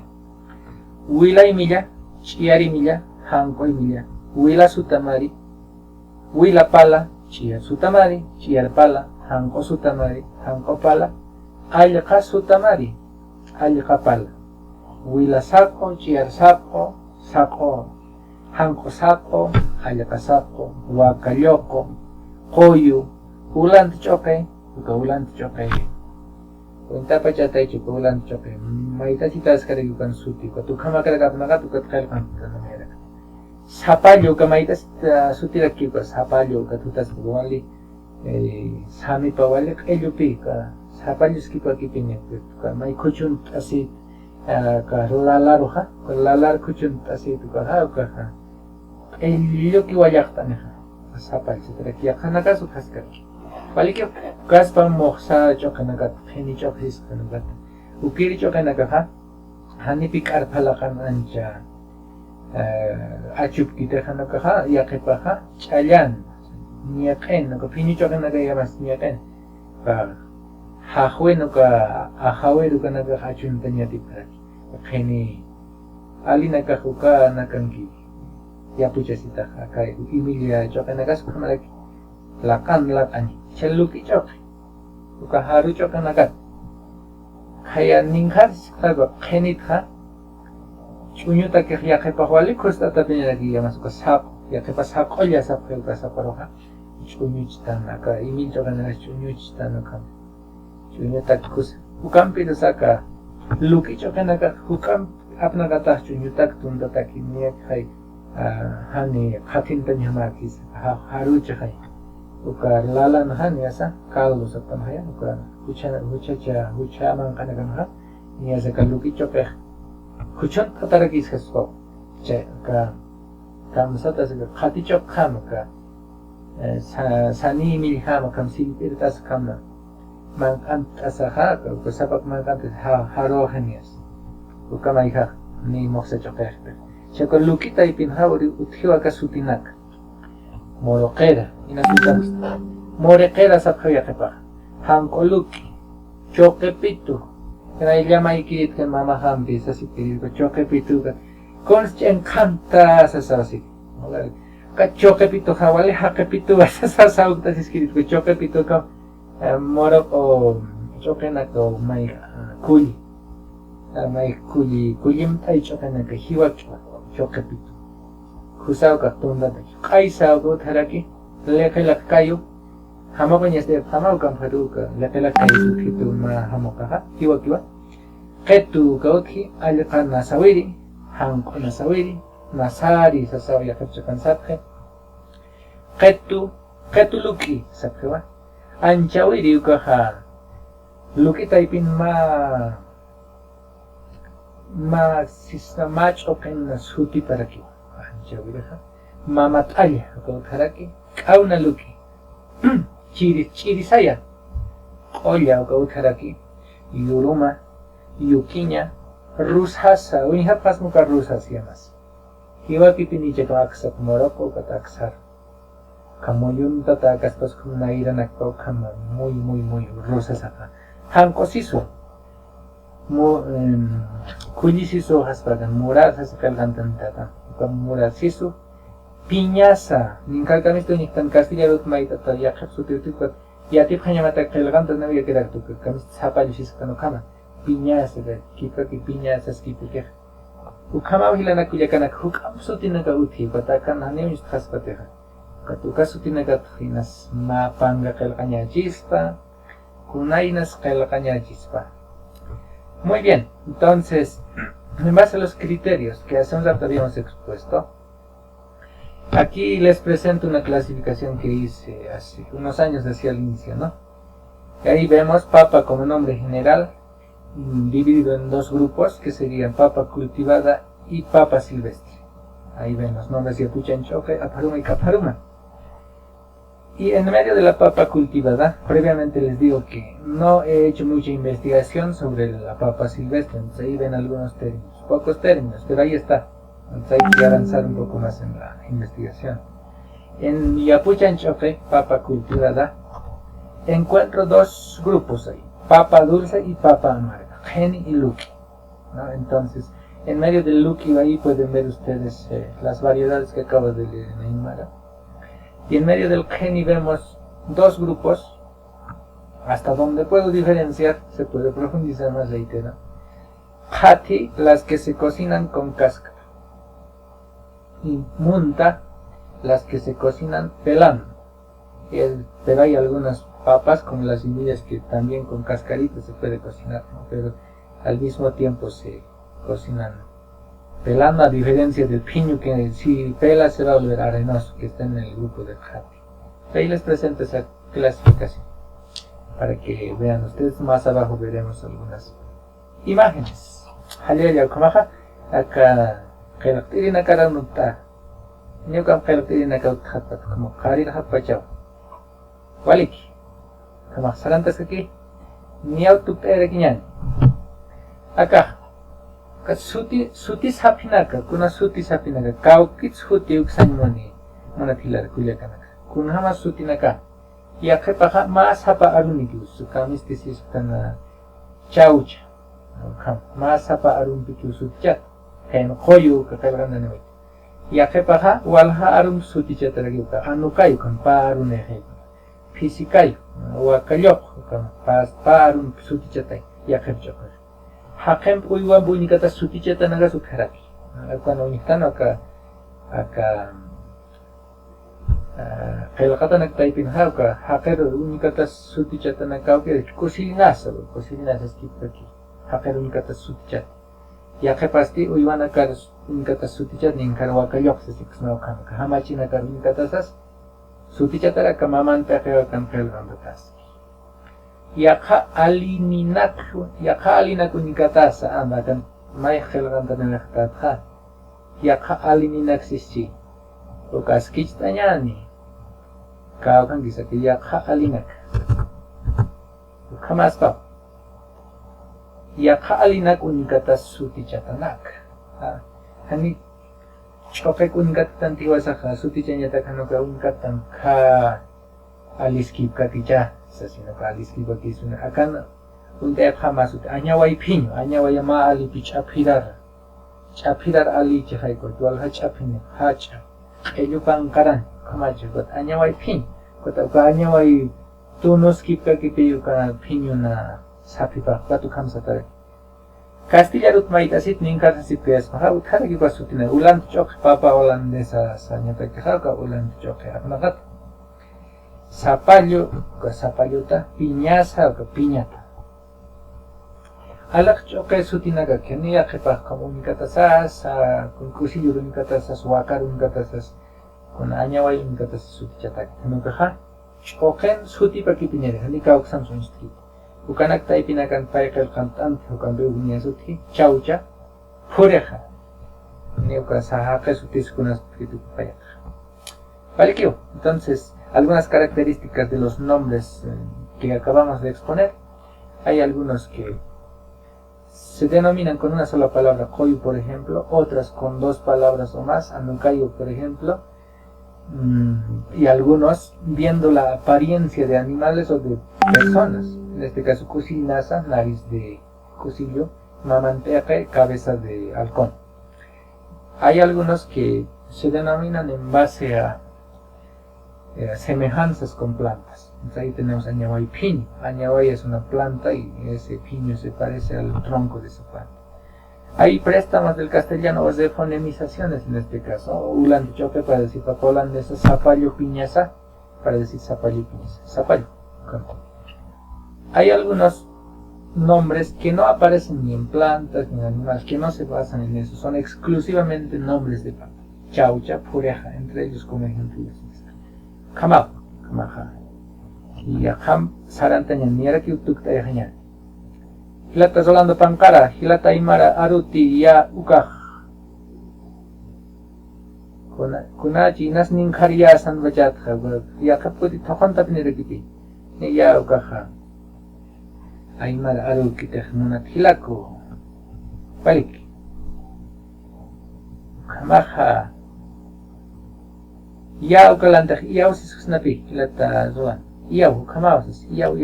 wila imilla chiari imilla hanko imilla wila sutamari wila pala chia sutamari chiar pala hanko sutamari hanko pala alqa sutamari alqa pala wila sako chiar sako sako hanko sako alqa sako wakayoko koyu ulan choke ulan choke unta pachata chuko ulan choke maita sitas kare yukan suti ko tukhama kare kapna ka tukat khail kan mera sapalyo ka maita suti rakki ko sapalyo ka tutas bwali sami pawale elyo pi ka sapalyo ski pa kipinya ka mai kochun asi lalar kuchun así tu kaha el yo que vaya taneja sapa etcétera que kanaka su kaskar vale que kaspa moxa chokanagat heni chokhis kanagat ukiri chokanaka hani pikar palakan ancha achup kita kanaka ya kepaha chayan niaken no pini chokanaka ya mas niaken hahwe no ka ahawe du kanaka hachun tanya tipra heni alina ka huka nakangi ya pucha sita kai imilia chokanaka sukamalaki lakan ani cheluki chok uka haru chokanagat kaya ninghar sikhago khenit ha chunyuta ke ya kepa wali kosta tapinya lagi ya masuk sap ya kepa sap olya sap ke uka saparoha chunyuchita naka imil chokanaga chunyuchita naka chunyuta kus ukam pido saka luki chokanaga ukam apna gata chunyuta tunda takiniya kai hani khatin tanya makis haru chai uka lala nahan yasa kaldo sapam haya uka hucha man kana kana niasa kaluki chope huchan katara kis khaspo che ka kam sata se khati chok kham ka sani mil kham kam sil pirtas kham man kan asaha ka sapak man kan haro hanias uka mai kha ni mokse chope Chako luki taipin hauri uthiwa ka sutinak moroqera inasutamos moreqera sapkhaya qepa hanko luki choqepitu kana llama ikit kan mama hambi sasipiri ko choqepitu ka kons encanta sasasi ka choqepitu hawale haqepitu sasasa ukta siskirit ko choqepitu ka moro o choqena ko mai kuli mai kulim tai choqena ka hiwak choqepitu khusao ka tunda de qaisao go tharaki lekela kayu hamakonya de hamau kam phadu ka lekela kayu khitu ma hamoka ha kiwa qetu gauthi alqana sawiri hankona sawiri nasari sasao ya kapchakan saphe qetu luki saphewa anchawiri ka ha luki taipin ma sistema choqen suti para ki anchawira mama talla ko tharaki kauna luki chiri saya qolla ko tharaki yuruma yukinya rushasa uiha pasmuka rusas yamas hiwa kipini cheto aksak moroko kataksar kamoyun tata kaspas kunaira nakto kama muy rusasaka hanko sisu kulli sisu haspagan murad haskalgan tantata murad sisu piñasa ninkalkamisto niktan Castilla rut maitata yaqhaq sutirtipat yatip khañamata qilqanta nawiya kiraktuka kamis sapallu sisqano kama piñasa kipaki piñasas kipukej ukama hilana kullakanak hukam sutinaka uthi patakan hanemis haspateja katuka sutinaka hinas mapanga qilqañachispa kunainas qilqañachispa. Muy bien, entonces, en base a los criterios que hace un rato habíamos expuesto, aquí les presento una clasificación que hice hace unos años hacia el inicio, ¿no? Y ahí vemos papa como nombre general, dividido en dos grupos, que serían papa cultivada y papa silvestre. Ahí ven los nombres de Puchanchoque, Aparuma y Caparuma. Y en medio de la papa cultivada, previamente les digo que no he hecho mucha investigación sobre la papa silvestre, entonces ahí ven algunos términos, pocos términos, pero ahí está. Entonces hay que avanzar un poco más en la investigación. En Yapuchanchoque, papa cultivada, encuentro dos grupos ahí, papa dulce y papa amarga, Geni y Luki, ¿no? Entonces, en medio del Luki ahí pueden ver ustedes las variedades que acabo de leer en Aymara. Y en medio del Geni vemos dos grupos, hasta donde puedo diferenciar, se puede profundizar más ahí, ¿no? Hati, las que se cocinan con cáscara, y Munta, las que se cocinan pelando. Pero hay algunas papas, como las semillas, que también con cascarita se puede cocinar, ¿no? Pero al mismo tiempo se cocinan pelando, a diferencia del piño, que si pela se va a volver arenoso, que está en el grupo del Hati. Ahí les presento esa clasificación, para que vean ustedes. Más abajo veremos algunas imágenes. halya kamaha aka qelqtiri nakara nutta nyukam qelqtiri nakara khatat como qarir hapachaw waliki kama sarantas kaki niyaw tupere kinyan aka suti sapinaka kuna suti sapinaka kaukit suti uksanmoni mana thilar kulekanaka kunhama suti naka yakhe paha mas hapa aruni kiusu kamis tisis kana chaucha kam mas hapa arun pikiusu chat kain khoyu ka kalganda ne yakhe paha walha arum suti chatara kiuka anukayu kan parune he fisikayu wa kalyok kan pas parun suti chatai yakhe chakar hakem uywa bunikata suti chatanaga sukharaki akana unikana aka Kailakata nagtaipin hauka, hakero unikata suti chata nagkauke, kusilinasa skipaki, hakero unikata suti chat. Yake pasti uywa nakar unikata suti chat ninkar wakayok sa siksnaw kan, hamachi nakar unikata sas suti chatara kamaman pekeo kan kailgan batas. Yaka alinak unikata sa anda kan may kailgan tanilaktat ha. Yaka alininak sisi. Ukas kitanya ni kau kan bisa kia alinak kamas pa ya alinak unikata suti chatanak hani chokek unikatan tiwasa ka suti chanya ta kanoka unikatan ka aliskip ka kicha sasina ka aliskip ka kisuna akan unte masut anyawai pinyo anyawai ma ali chapirar ali chai ko wal ha chapine hacha ello pangkaran kamacho kot anyawai pin kot anyawai tunos kipka kipeyo kana pinyo na sapipa patu kamsatare Castilla rut maitasit ninka sit pias maha uthara ki pasutina ulan chok papa holandesa sanya ka ulan chok apnakat sapallo ka sapallota piñasa ka piñata alak choke sutina ka kenia kepa komunikata sa kun kusillo unikata sa wakar unikata sa kun anyawai unikata sa suti chatak nuka ha choken suti paki piñere hani ka oksan son street ukanak tai pinakan paikel kantan ukan be unia suti chaucha pureja ni uka sa ha sutis kuna street paya vale que entonces algunas características de los nombres que acabamos de exponer hay algunos que se denominan con una sola palabra, koyu por ejemplo, otras con dos palabras o más, anukayo por ejemplo, y algunos viendo la apariencia de animales o de personas, en este caso kusinasa, nariz de cusillo, mamantepe, cabeza de halcón. Hay algunos que se denominan en base a semejanzas con plantas. Entonces ahí tenemos añawai piño. Añawai es una planta y ese piño se parece al tronco de esa planta. Hay préstamos del castellano o de fonemizaciones en este caso. Ulan choque para decir papa holandesa, zapallo piñasa para decir zapallo piñasa. Zapallo. Hay algunos nombres que no aparecen ni en plantas ni en animales, que no se basan en eso, son exclusivamente nombres de planta. Chaucha, pureja, entre ellos como ejemplos. Kamau, kamaha. Y akam sarantanya niara ki utukta yahanya. Hilata zolando pankara, hilata imara aruti ya ukah. Kunaji nas ninkariya san vajatha, ya kaputi tokan tapni rekiti. Ya ukaha. Aimara aruki tehmunat hilako. Balik. Kamaha. Iyaw kalantak iyaw si susnapi kilata zoan iyaw kamawas iyaw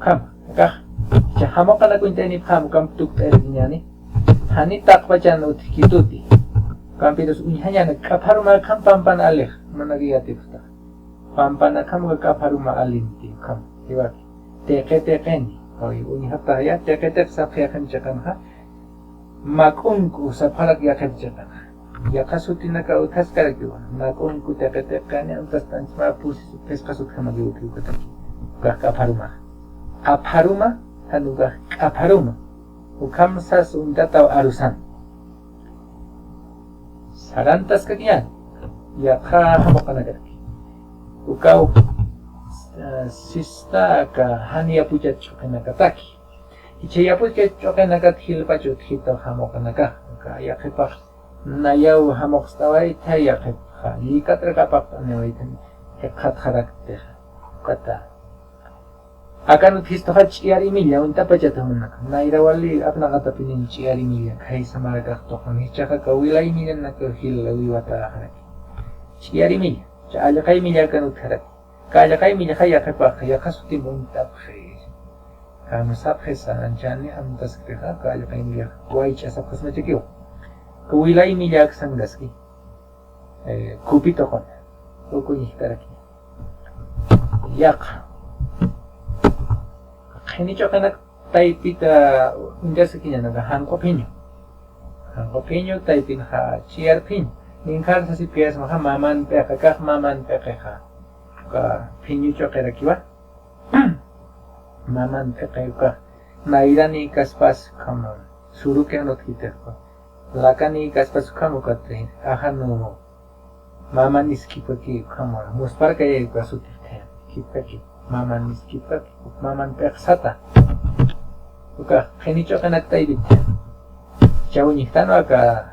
kam kah hamo kana kuinteni ham kam tuk ternyani hani tak bacan utkituti kam pidos unyanya na kaparuma kam pampan alih managiyati futa pampana kam kaparuma alinti kam iwaki tekeni oi unyhata ya teketek sapyakan jakan ha makunku sapalak yakan jakan ya kasuti naka utas karakyo nakon kutekete kanya utas tansma pusi pesqasut kama giuki ukataki ka aparuma hanuga aparuma ukamsas undata arusan sarantas kakian ya ka hamokanagaki ukau sista ka hania puja chukanakataki Ichaya pues que choqenaqa thilpachu thito hamuqnaqa yaqipaq nayaw hamuqstawayta yaqipqa likatraqapaq niwaytan qatqaraqtiq kata akanu thistoqa ch'iyarimilia untapachatamunaka nayrawali apnaqatapinin ch'iyarimilia kaysamaraqaq toqman hichaqa wilaymilanaka hila wiwataqaraki ch'iyarimilia ch'allaqaymilla kanutharaki kallaqaymilla yaqipaq yaqasutin untapqi kama sapres anchani amtas kreha kaya kain liya wai cha sapres na chekyo kuwilay milyak sangaski kupito kon uko yihtaraki yak khini chokanak taipita unjasaki naga hanko pinyo taipin ha chiar pin ninkar sa si pias maha maman peka ka pinyo chokeraki wa maman pekayuka nairani kaspas kama suruke anot hiterko lakani kaspas kama kate ahanu maman iskipaki kama muspar kaya yuka sutite kipaki maman iskipaki maman peksata uka khenicho kanak taibit jauh tano aka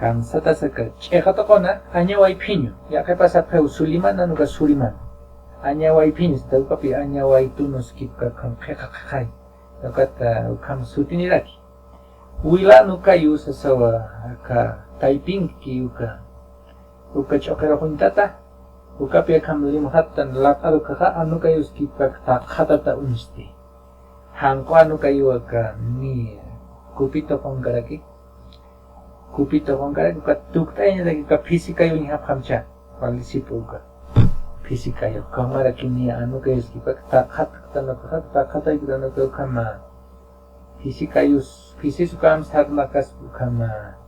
kan sata saka chekhato kona anya wai pinyo ya kepasa peu suliman anuka suliman anya wai pinis tau kapi anya wai tunus kipka kam khekhakai nakata kam sutini laki wila nuka yusa sawa ka typing ki uka chokera huntata uka pia kam limhatan lakaru kaka anuka yus kipka ta khatata unsti hangko anuka yuka ni kupito kongkaraki uka tuktainya lagi ka fisika yun haphamcha walisipo uka fisika yo kamara kini anu kayak skipak takhat itu dan itu kama fisika yus fisis suka amsat makas kama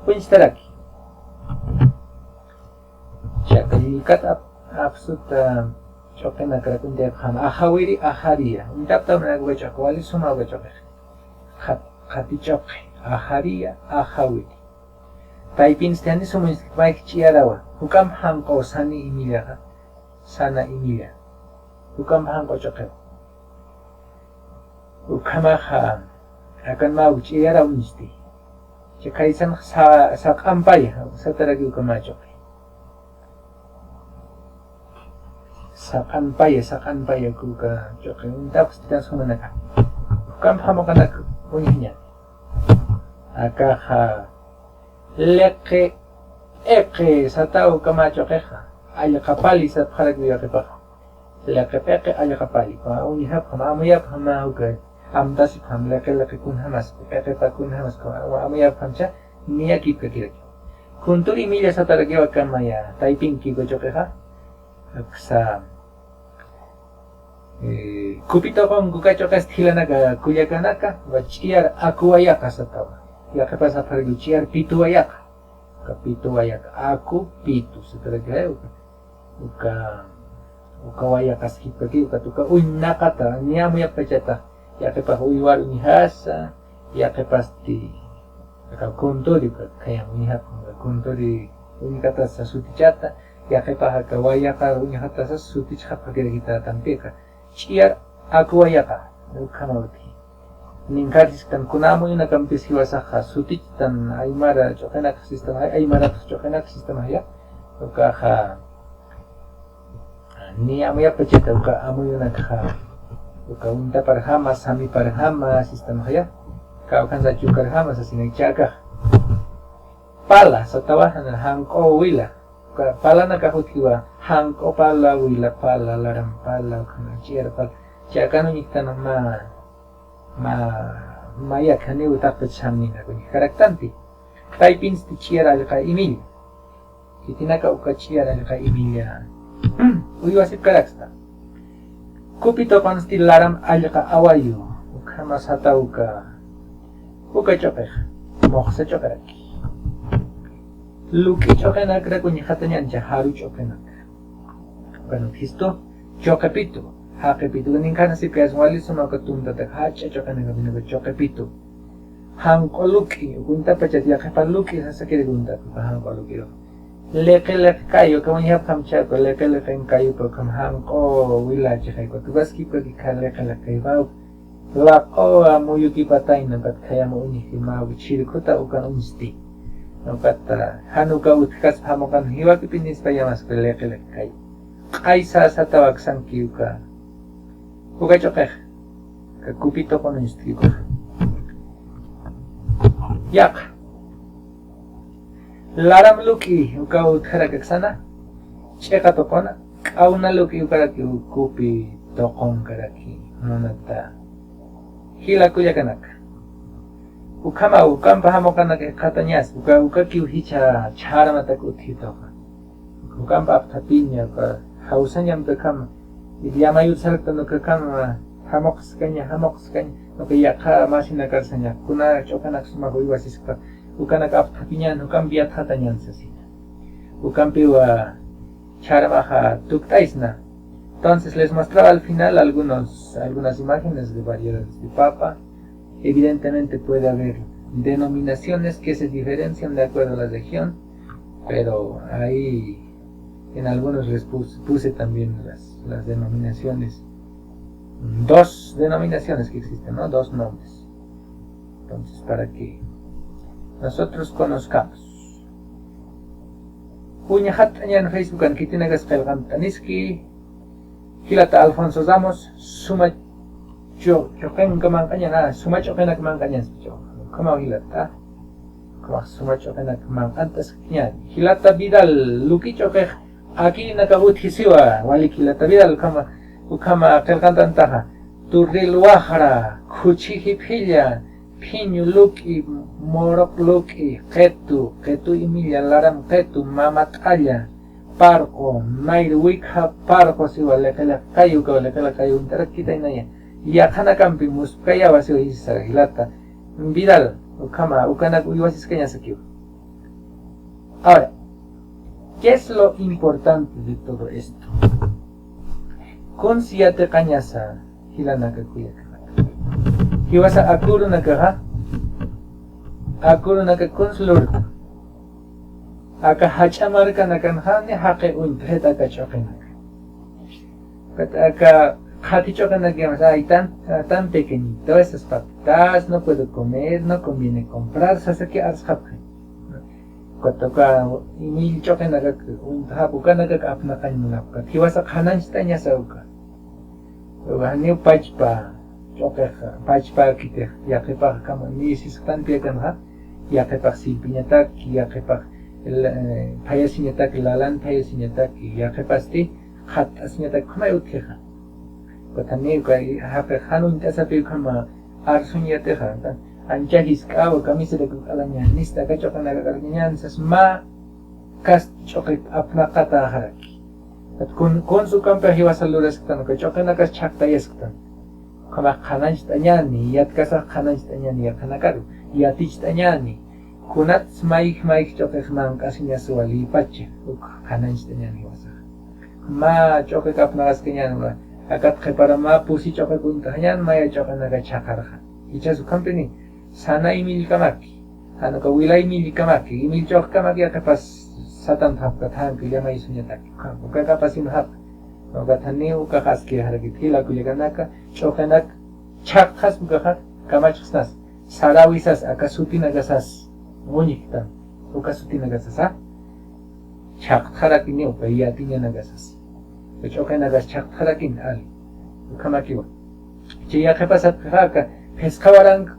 punstaraki jadi kat absut chokena karakun dia kama ahawiri aharia untap tahu nak baca kuali semua baca khati chok aharia ahawiri taipin stani semua baik ciarawa hukam hangko sani imilia sana inilia ukam hang ko chokep ukama ha akan mau ciara unisti cekaisan sa kampai sa taragi ukama chokep sa kampai ku ka chokep untap stitan sunanaka ukam hamo kanak uninya aka ha leke eke sa tau kama chokep ay kapali sa phalag niya kipa la kapeke ay kapali pa uni hap amaya phama uga amda si pham la kun hamas peke pa kun hamas ko amaya phamcha niya kipka kira kunturi milya sa taragi wa kamaya typing ki go choke ha aksa kupito kong guka chokas thilanaga kuyakanaka wa chiar akuaya kasatawa ya kapa sa phalag chiar pitu ayaka kapito ayaka aku pitu sa taragi uka waya kaskipaki uka tuka unnakata niyamu ya pachata ya kepa uiwaru nihasa ya kepasti aka kontori kaya unihap kontori unikata sa sutichata ya kepa haka waya ka unihata sa sutichapa kira kita tampeka chiar aku waya ka ukamauti ninkaris tan kunamu ina kampis hiwasakha sutichitan aymara chokenak sistema aymara chokenak sistema ya uka ha ni amuya pecheta uka amuyo nakha uka unta parhama sami parhama sistema ya ka ukan sa chukarhama sa sinagchaka pala sa tawahan hangko wila uka pala nakahutiwa hangko pala wila pala laram pala kana chiar pala chakano niktan maya kane utak pechani na kuni karaktanti typing sti chiar alka email kitinaka uka chiar alka email uyuasip karaksta kupito konsti laram alka awayu ukama sata uka chopek moksa chokaraki luki chokenak rakuni hatanya anja haru chokenak kanu histo chokapito hakapito ninkana si pias wali suma katumta tak hacha chokenak binaga chokapito hangko luki ukunta pachat yakapa luki sasakiri gunta hangko luki leke kayo kamu hap kamcha ko leke kayo ko kam hang ko wila chai ko tubas ki ko ka leke kayo ba laqoa muyuki patayna kat kayama uniki ma chirikuta ukan unsti no kata hanuka utkas hamokan hiwaki pinis payamas pelekele kay kaisa satawak sanki uka chokeh ka kupito kon unsti ko yak laram luki uka utkara kaksana cheka tokona kauna luki ukara ki kupi tokon karaki monata hila kuya kanaka ukama ukampa hamokanak katanyas uka kiu hicha chara mata kuthitoka ukampa aptapinya ka hausanyam kakam idiama yusalta no kakam hamoqskanya no ka yaka masina karsanya kuna chokanak sumago iwasiska ukanak aptapinya no cambia tatanyan sasina ukampiwa chara baja tuktaisna. Entonces les mostraba al final algunas imágenes de variedades de papa. Evidentemente puede haber denominaciones que se diferencian de acuerdo a la región, pero ahí en algunos les puse también las denominaciones, dos denominaciones que existen, ¿no? Dos nombres. Entonces para que nosotros conozcamos. Uñahat en Facebook en Kitinagas Pelgantaniski. Hilata Alfonso Ramos, suma choquen kaman kanya suma choquen kaman kanya como hilata, como suma choquen kaman antes kanya hilata Vidal luki choquen aquí nakabut hisiwa wali hilata Vidal kama kelkantan taha turril wahara kuchi hipilla piñu luki morok luki ketu imilla laram ketu mamatalla parco, nairwika parco si vale que la cayu interakita inaya ya kana campi muskaya vasio hisa hilata Vidal ukama ukana iwasis kenya sakiu. Ahora, ¿qué es lo importante de todo esto? Konsiate kanyasa hilana kakuya kanaka hiwasa akuru nakaha konslur aka hachamarka nakanhani haqe untret aka choqenak aka khati choqenak ay tan pequeñito esas papitas no puedo comer, no conviene comprar sasaki arshapka kotoka imil choqenak unthapukanaka apnakan munapka hiwasa khananchtaña sauka wahni pachpa choqeja pachpa kite yaqipa kama nisis tan pekanha yaqipa silpiñatak yaqipa el payasiñatak lalan payasiñatak yaqipasti khatasiñatak kama utkeja kotani kai hape hanun tasapi kama arsuñateja ancha hiskawa kamisere alaña nista kachokana garñansas ma kas choqik apnaqata haraki con su campo hiwasalurastan kachokana kas chaktayastan kama khananchtañani yatkasa khananchtañani yakanakaru yatichtañani kunat maik choqeq man kasiña suwali pache khananchtañani wasa ma choqeq apnagas keñan akat qepara ma pusi choqeq untañan maya choqenaga chakarja icha su company sana imil kamaki hanuka wila imil kamaki imil choq kamaki akapas satan thapka thanki llama isuñataki uka kapasim hap uka thani uka qaski haraki thila kuyaganaka choqenak chaqas uka kamachsnas sarawisas akasutinagasas Muñitan, ukasutina gasasa, chaktharakin uka yatinya nagasas. Choque nagas chaktharakin ali, ukamakiwa. Chiya kepasat haka, pescawaran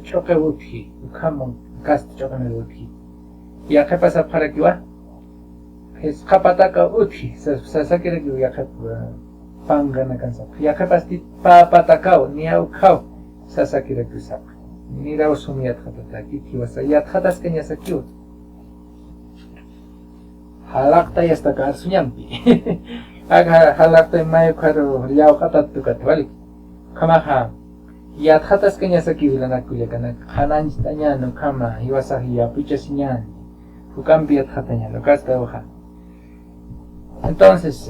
choque uthi, ukamon cast choque uthi. Ya kepasat harakiwa, pescapataka uthi, sasakira que ya panga nagansa. Ya kepasti papatakao, niau kao, sasakira que sap. Mira usumiyat khatataki kiwasa yat khatas kanya sakiut halakta yasta kar sunyampi aga halakta mayo karo liao khatat tukat wali kama yat khatas kanya sakiut lana kulekana khanan tanya no kama hiwasa hiya pichasinyan fukampi yat khatanya lo kasta hoja. Entonces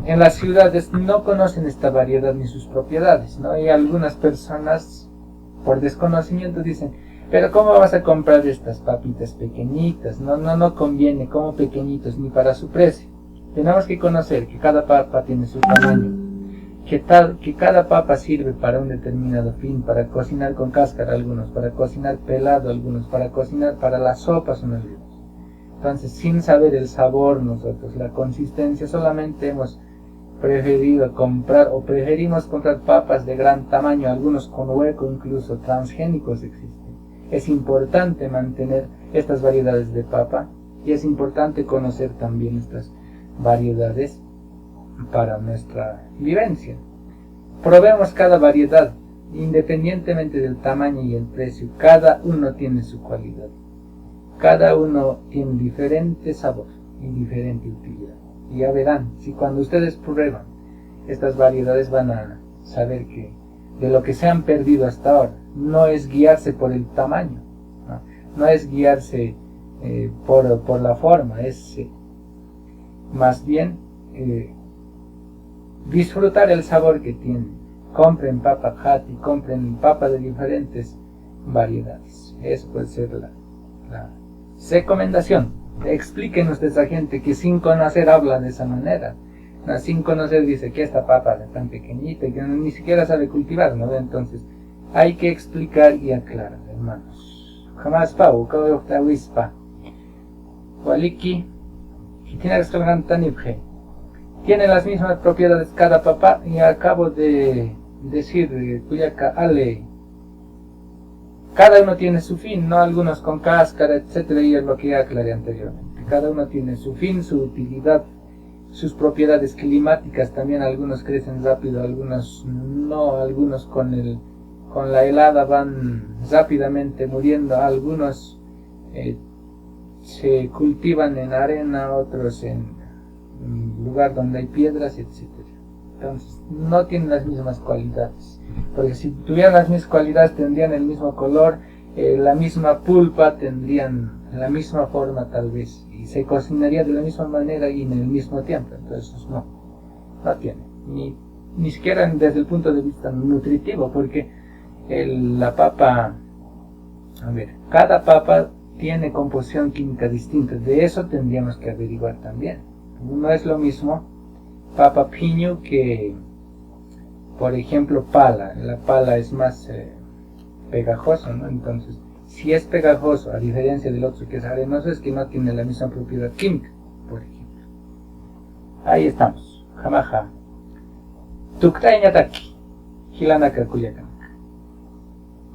en las ciudades no conocen esta variedad ni sus propiedades, no hay algunas personas por desconocimiento dicen, pero ¿cómo vas a comprar estas papitas pequeñitas? No conviene como pequeñitos ni para su precio. Tenemos que conocer que cada papa tiene su tamaño, que cada papa sirve para un determinado fin, para cocinar con cáscara algunos, para cocinar pelado algunos, para cocinar para las sopas unos algunos. Entonces, sin saber el sabor nosotros, la consistencia, solamente hemos preferido comprar o preferimos comprar papas de gran tamaño, algunos con hueco, incluso transgénicos existen. Es importante mantener estas variedades de papa y es importante conocer también estas variedades para nuestra vivencia. Probemos cada variedad, independientemente del tamaño y el precio. Cada uno tiene su cualidad. Cada uno tiene diferente sabor y diferente utilidad. Y ya verán, si cuando ustedes prueban estas variedades van a saber que de lo que se han perdido hasta ahora no es guiarse por el tamaño, no es guiarse por la forma, es más bien disfrutar el sabor que tienen. Compren papa jati, compren papa de diferentes variedades. Eso puede ser la recomendación. Expliquen ustedes a gente que sin conocer habla de esa manera. Sin conocer dice que esta papa es tan pequeñita y que ni siquiera sabe cultivar, ¿no? Entonces hay que explicar y aclarar, hermanos. Jamás pau, wispa. Waliki, tiene restaurante Tanibje. Tiene las mismas propiedades cada papa y acabo de decir, Cuyaca Ale. Cada uno tiene su fin, ¿no? Algunos con cáscara, etcétera, y es lo que ya aclaré anteriormente. Cada uno tiene su fin, su utilidad, sus propiedades climáticas. También algunos crecen rápido, algunos no, algunos con la helada van rápidamente muriendo, algunos se cultivan en arena, otros en un lugar donde hay piedras, etcétera. Entonces no tienen las mismas cualidades, porque si tuvieran las mismas cualidades tendrían el mismo color, la misma pulpa, tendrían la misma forma tal vez, y se cocinaría de la misma manera y en el mismo tiempo. Entonces no tiene, ni siquiera desde el punto de vista nutritivo, porque la papa, cada papa tiene composición química distinta. De eso tendríamos que averiguar también. No es lo mismo papa piño que, por ejemplo, pala. La pala es más pegajoso, ¿no? Entonces, si es pegajoso, a diferencia del otro que es arenoso, es que no tiene la misma propiedad química, por ejemplo. Ahí estamos. Jamaja. Tuktañataki. Hilanaka Cuyacan.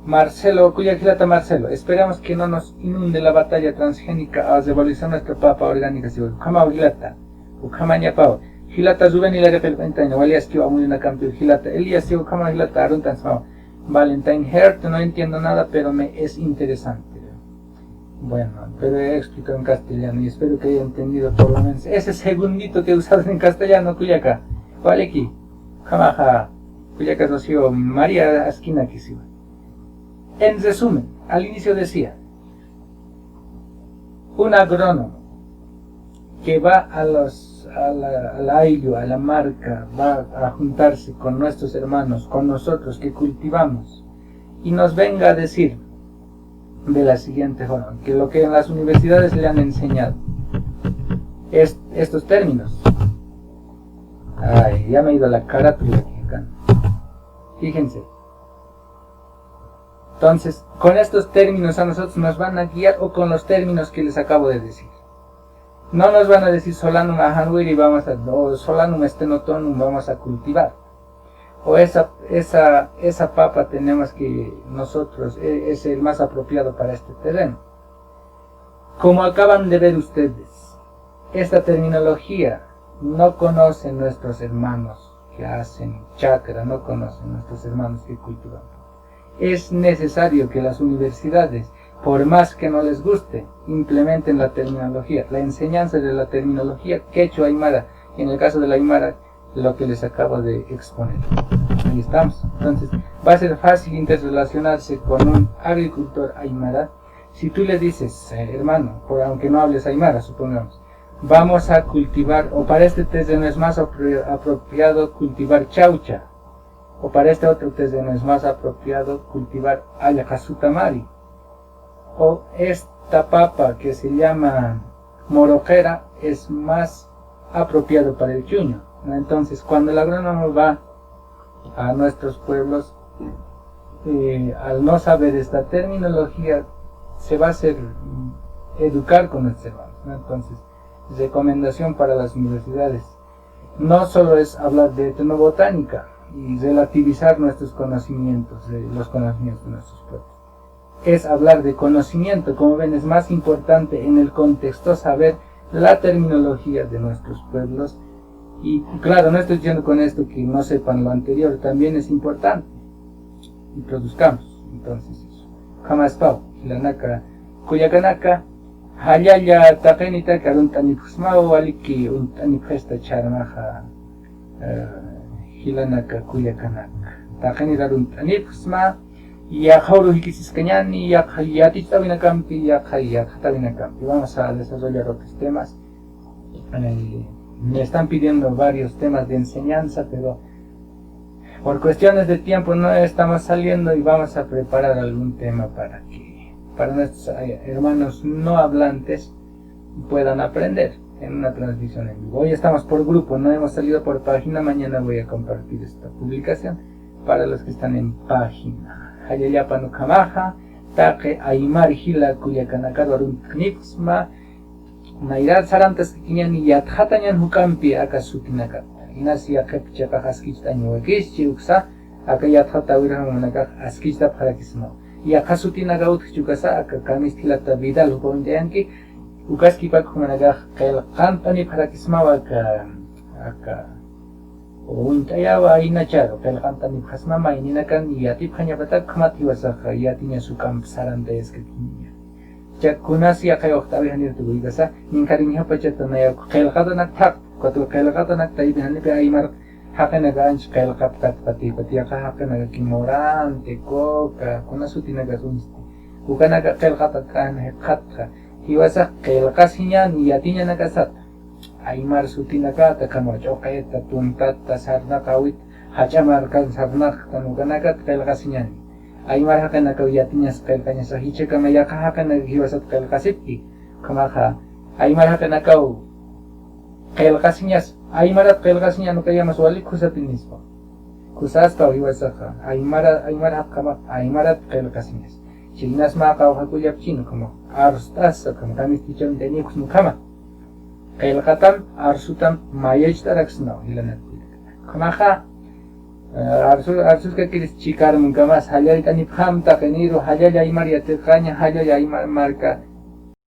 Marcelo, Cuyajilata Marcelo, esperamos que no nos inunde la batalla transgénica a devolución nuestra papa orgánica. Kama Hilata, Ukamaña Pau, Hilata Zuben y la Repelventaina, Valias que va muy una campeón Hilata, Elías y Ukama Hilata Aruntan Sao, Valentine Heart, no entiendo nada, pero me es interesante. Bueno, pero he explicado en castellano y espero que haya entendido por lo menos ese segundito que he usado en castellano, Cuyaca, vale aquí, Kamaja, Cuyaca Rocío, María Asquina que sí. En resumen, al inicio decía, un agrónomo que va a la AILU, a la marca, va a juntarse con nuestros hermanos, con nosotros que cultivamos, y nos venga a decir de la siguiente forma, que lo que en las universidades le han enseñado, estos términos. Ay, ya me ha ido la carátula aquí acá. Fíjense. Entonces, con estos términos a nosotros nos van a guiar, o con los términos que les acabo de decir. No nos van a decir solanum ahanwiri o solanum stenotonum vamos a cultivar. O esa papa tenemos que nosotros, es el más apropiado para este terreno. Como acaban de ver ustedes, esta terminología no conocen nuestros hermanos que hacen chakra, no conocen nuestros hermanos que cultivan. Es necesario que las universidades, por más que no les guste, implementen la terminología, la enseñanza de la terminología quechua aymara, y en el caso de la aymara, lo que les acabo de exponer. Ahí estamos. Entonces, va a ser fácil interrelacionarse con un agricultor aymara. Si tú le dices, hermano, aunque no hables aymara, supongamos, vamos a cultivar, o para este terreno es más apropiado cultivar chaucha, o para este otro terreno es más apropiado cultivar ayacasutamari, o esta papa que se llama morojera es más apropiado para el chuño, ¿no? Entonces cuando el agrónomo va a nuestros pueblos, al no saber esta terminología, se va a hacer educar con nuestros hermanos, ¿no? Entonces, recomendación para las universidades, no solo es hablar de etnobotánica y relativizar nuestros conocimientos, los conocimientos de nuestros pueblos, es hablar de conocimiento. Como ven, es más importante en el contexto saber la terminología de nuestros pueblos. Y claro, no estoy diciendo con esto que no sepan lo anterior, también es importante. Introduzcamos, entonces, eso. Jamás pau, hilanaka, kuyakanaka, hayaya taqenita karuntani pusmao waliki untani presta charmaja, hilanaka kuyakanaka. Taqenita runtani pusma, yajauru hikisiskanyani, yajayatita vinakampi, yajayatita vinakampi. Vamos a desarrollar otros temas. Me están pidiendo varios temas de enseñanza, pero por cuestiones de tiempo no estamos saliendo, y vamos a preparar algún tema para nuestros hermanos no hablantes puedan aprender en una transmisión en vivo. Hoy estamos por grupo, no hemos salido por página. Mañana voy a compartir esta publicación para los que están en página. Hayayapa no kamaja, taque aymar hila kuyakanakar warun knipsma, Nairad sarantas kiñani yatjatañan hukampi aka sutinaka. Inasi akapchaka haskista añuekishi uksa aka yatjata wirhamunaka haskista parakisma. Yaka sutinaka utchukasa aka kamistilata vidal hukondeanki ukaski pakhumanaka kailqantani parakisma aka untayawa inacharo kailqantani phasmama ininakan yati phanyapata khamatiwasaka yatiña sukam saranta eskakiña. Kunasi akay oktawi hanir tuloy kasa ninkarinya pachat na yak kailkata naktak katul kailkata naktay bihan pe aymar haken naganch kailkat pati aka haken nagakimoran teko ka kunasuti nagasunsti ukanaga kailkata kan hekhatka hiwasa kailkasinya niyatinya nagasat aymar suti nagata kanwacho kayta tuntat tasarna kawit hachamar kan sarnak tanuganagat kailkasinya Aymar hakan nakawiyatinya sa kailkanya sa hiche kama yaka hakan naghiwasat kailkasipki kamaha Aymar hakan nakaw kailkasinyas Aymarat kailkasinya no kaya maswali kusatinispa kusasta hiwasaka Aymar hakama Aymarat kailkasinyas chinas makaw hakuyap chino kama arstas kama kami ticham tenikus mukama kailkatam arsutam mayajtaraksna hilanat kamaha Arsus que quieres chicar nunca más, Hayay Tanipham, Takeniro, Hayay Aymar Yatekanya, Hayay Aymar Marca,